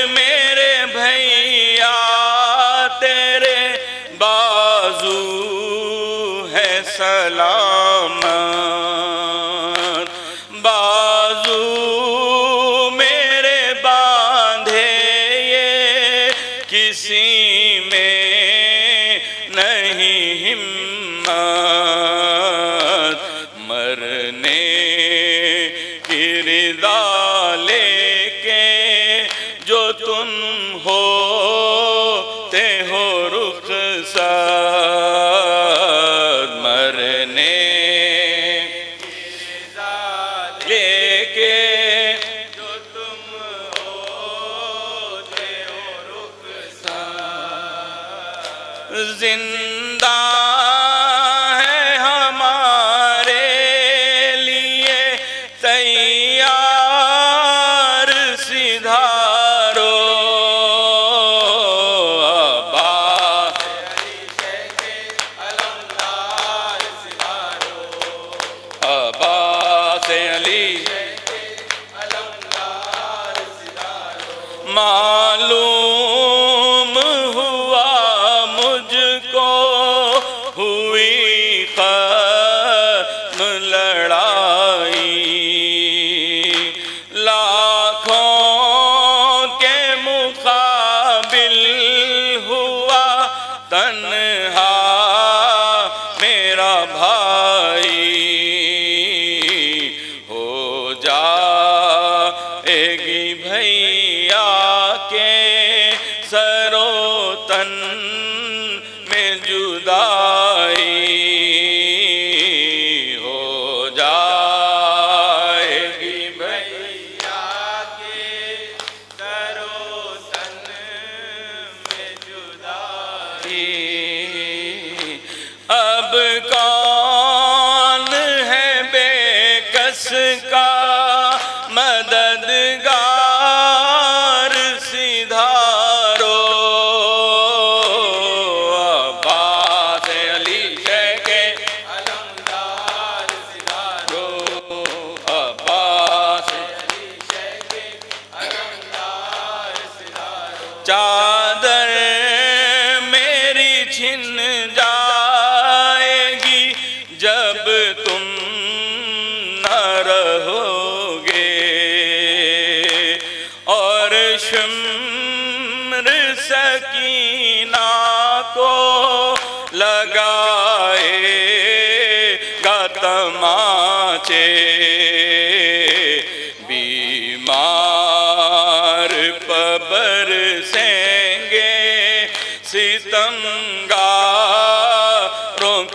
میرے بھیا تیرے بازو ہے بازو میرے باندھے یہ کسی میں نہیں ہمت، مرنے کی رضا لے کے جو تم ہوتے ہو رخصت، مرنے کی رضا لے کے جو تم ہوتے ہو رخصت، زندہ ہے ہمارے لیے تیار سدھارو، عباس عباس علی معلوم ہوا مجھ کو ہوئی ختم لڑائی، لاکھوں کے مقابل ہوا تنہا میرا بھائی، ہو جائے گی بھیا کے سر و تن میں جدائی، ہو جائے گی بھیا کے سر و تن میں جدائی، اب کون ہے بے کس کا مددگار سدھارو، عباس علی شیخ علمدار سدھارو، عباس علی شیخ علمدار سدھارو، چادر میری چھن جائے گی جب تم نہ رہو گے، اور شمر سکینہ کو لگائے گا تماچے، بیمار پبر سیں گے ستمگاروں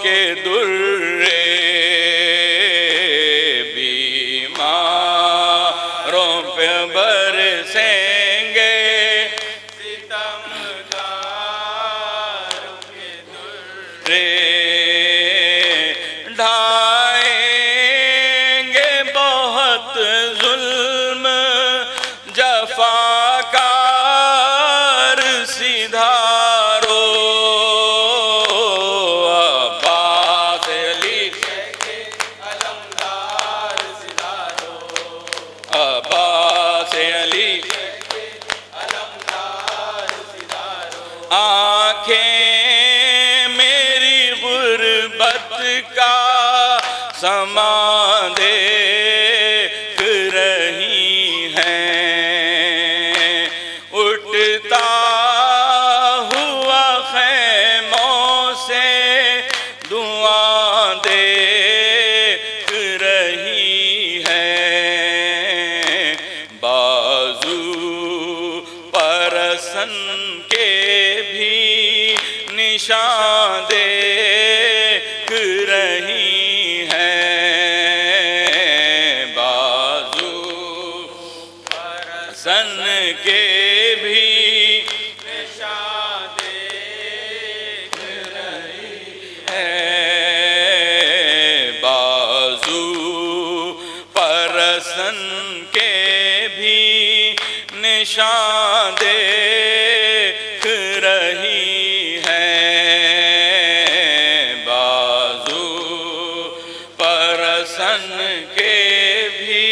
کے درے، بیماروں پہ برسیں گے ستمگاروں کے درے، ڈھائیں گے بہت ظلم جفاکار سدھارو، عباس علی علمدار سدھارو، عباس علی علمدار سدھارو، آنکھیں میری غربت کا سما دیکھ رہی ہیں، اٹھتا ہوا خیموں سے دعا دیکھ رہی ہیں، بازو پرسن کے بھی نشان دیکھ رہی ہیں، بازو پرسن کے بھی نشان دیکھ رہی ہیں، بازو پرسن کے بھی نشان دیکھ رہی ہیں، بازو پرسن کے بھی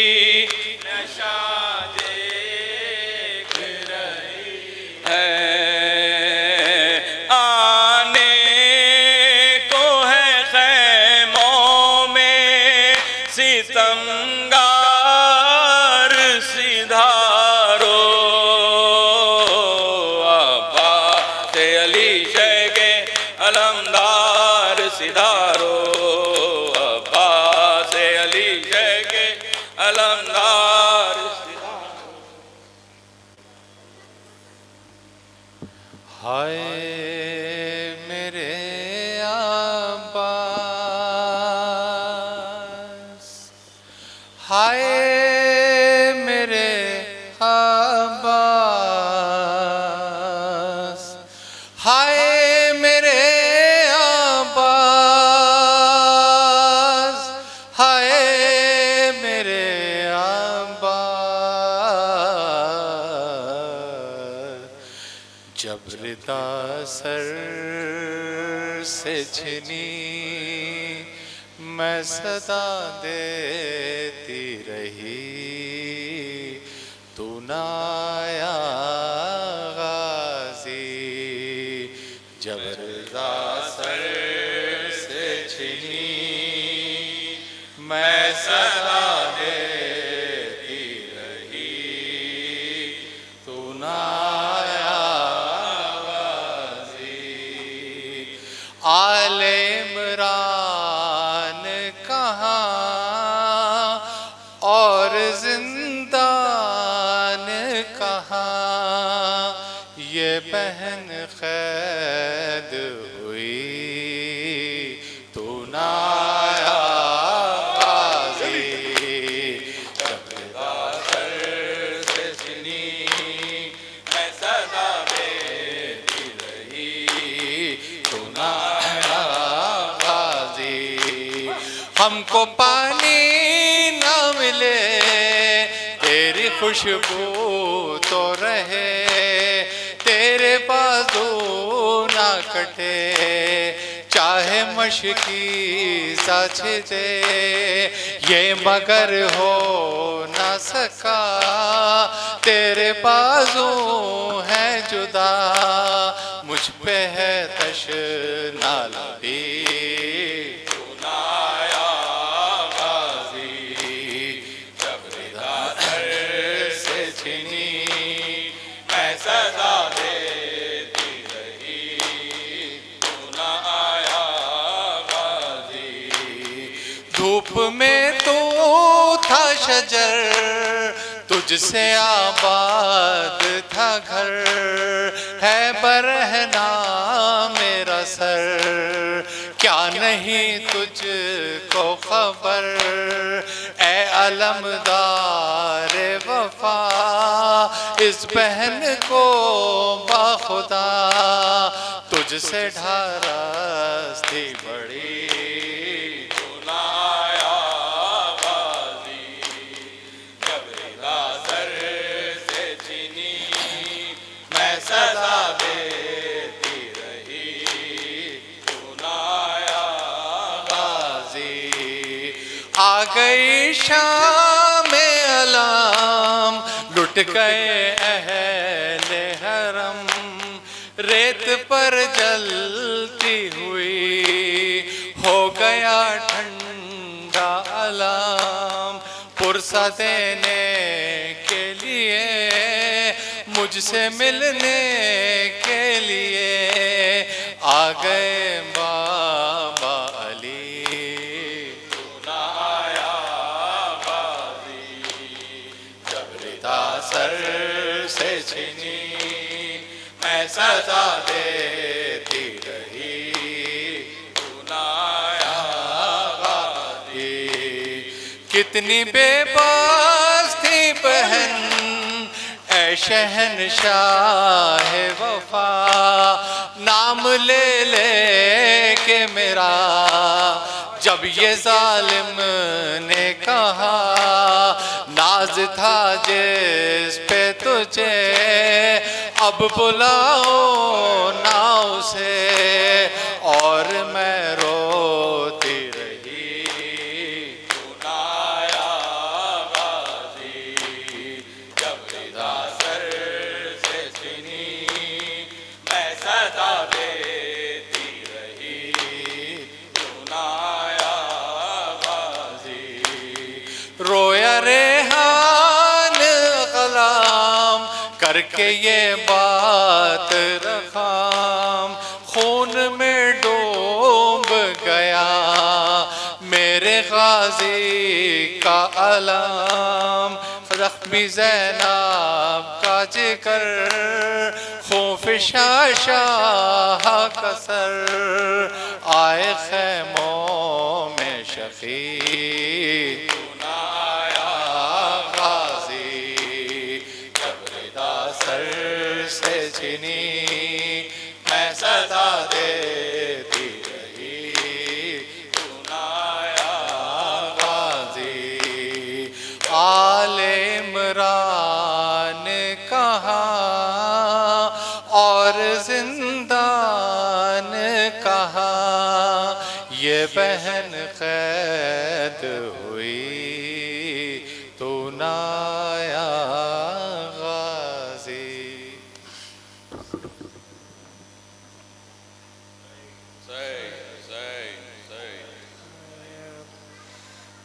نشان دیکھ رہی ہیں، آنے کو ہے خیموں میں ستمگار ہائے میرے عباس، ہائے میرے عباس، ہائے میرے عباس، ہائے میرے عباس، جب ردا سر سے چھنی میں صدا دیتی رہی، تو نہ آیا غازی، جب ردا سر سے چھنی میں صدا دیتی رہی، تو نہ آیا غازی، آل عمران کہاں اور زندان کہاں، یہ بہن قید ہوئی، تو نہ آیا غازی، جب ردا سر سے چھنی میں صدا دیتی رہی، تو نہ آیا غازی، ہم کو پانی نہ ملے تیری خوشبو تو رہے، تیرے بازو نہ کٹے چاہے مشکی سچ دے، یہ مگر ہو نہ سکا تیرے بازو ہیں جدا، مجھ پہ ہے تشنا لبی، تو نہ آیا غازی، جب ردا سر سے چھنی میں صدا دیتی رہی، تو نہ آیا غازی، دھوپ میں تو تھا شجر تجھ سے آباد تھا گھر، ہے برہنا میرا سر، کیا نہیں تجھ کو خبر، اے علمدار وفا، اس بہن کو باخدا تجھ سے ڈھارس تھی بڑی، تو نہ آیا غازی، جب ردا سر سے چھنی میں صدا دیتی رہی، تو نہ آیا غازی، آ گئی شام علام، لٹ گئے اہل حرم، ریت پر جلتی ہوئی ہو گیا ٹھنڈا علام، پرسہ دینے کے لیے مجھ سے ملنے کے لیے آ گئے بابا علی، تو نہ آیا غازی، جب ردا سر سے چھنی میں صدا دیتی رہی، تو نہ آیا غازی، کتنی بے باس تھی بہن اے شہنشاہ وفا، نام لے لے کے میرا جب یہ ظالم نے کہا، ناز تھا جس پہ تجھے اب بلاؤ نہ اسے، اور میں روتی رہی، تو نہ آیا غازی، جب ردا سر سے چھنی میں صدا دیتی رہی، تو نہ آیا غازی، رویا ریحان غلام کر کے یہ بات رقام، خون میں ڈوب گیا میرے غازی کا علام، زخمی زینب کا ذکر خفشا شاہ کا سر آئے خیموں میں شفیع تو نہ آیا غازی جب ردا سر سے چھنی میں صدا دیتی رہی تو نہ آیا غازی آل عمران کہاں اور زندان کہاں یہ بہن قید ہوئی تو نہ آیا غازی.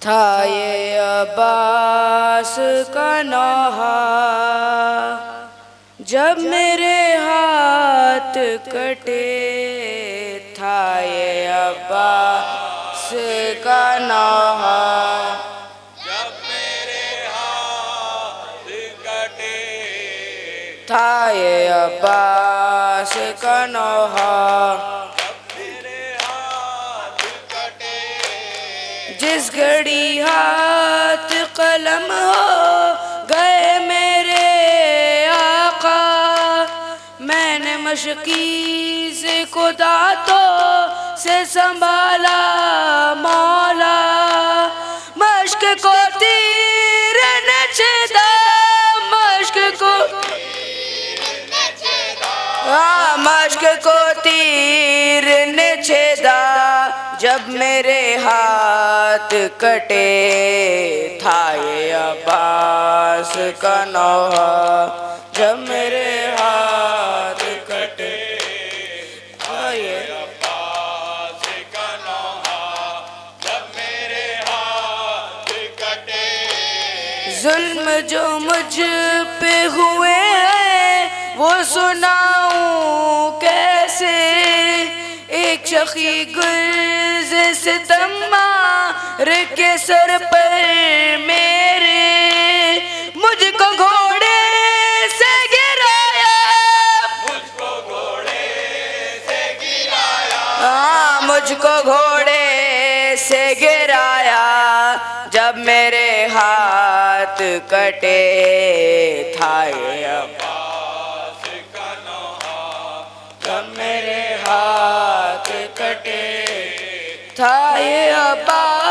تھا یہ عباس کا نوحہ جب میرے ہاتھ کٹے، تھا یہ عباس کا نوحہ جب میرے ہاتھ کٹے، تھا یہ عباس کا نوحہ میرے ہاتھ کٹے، جس گھڑی ہاتھ قلم ہو گئے میرے آقا، میں نے مشکی سے دانتوں سے سنبھالا مولا، مشق کو تیر نے چھیدا، مشق کو مشق کو تیر نے چھیدا، جب میرے ہاتھ کٹے، تھا یہ عباس کا نوحہ جب میرے ہاتھ کٹے، تھا یہ عباس کا نوحہ جب میرے ہاتھ کٹے. ظلم جو مجھ پہ ہوئے ہیں وہ سناؤں کیسے، ایک شقی گرز ستم مار کے سر پر میرے، مجھ کو گھوڑے سے گرایا، مجھ کو گھوڑے سے گرایا، مجھ کو گھوڑے سے گرایا، جب میرے ہاتھ کٹے، تھا یہ عباس کا نوحہ جب میرے ہاتھ کٹے، تھا یہ عباس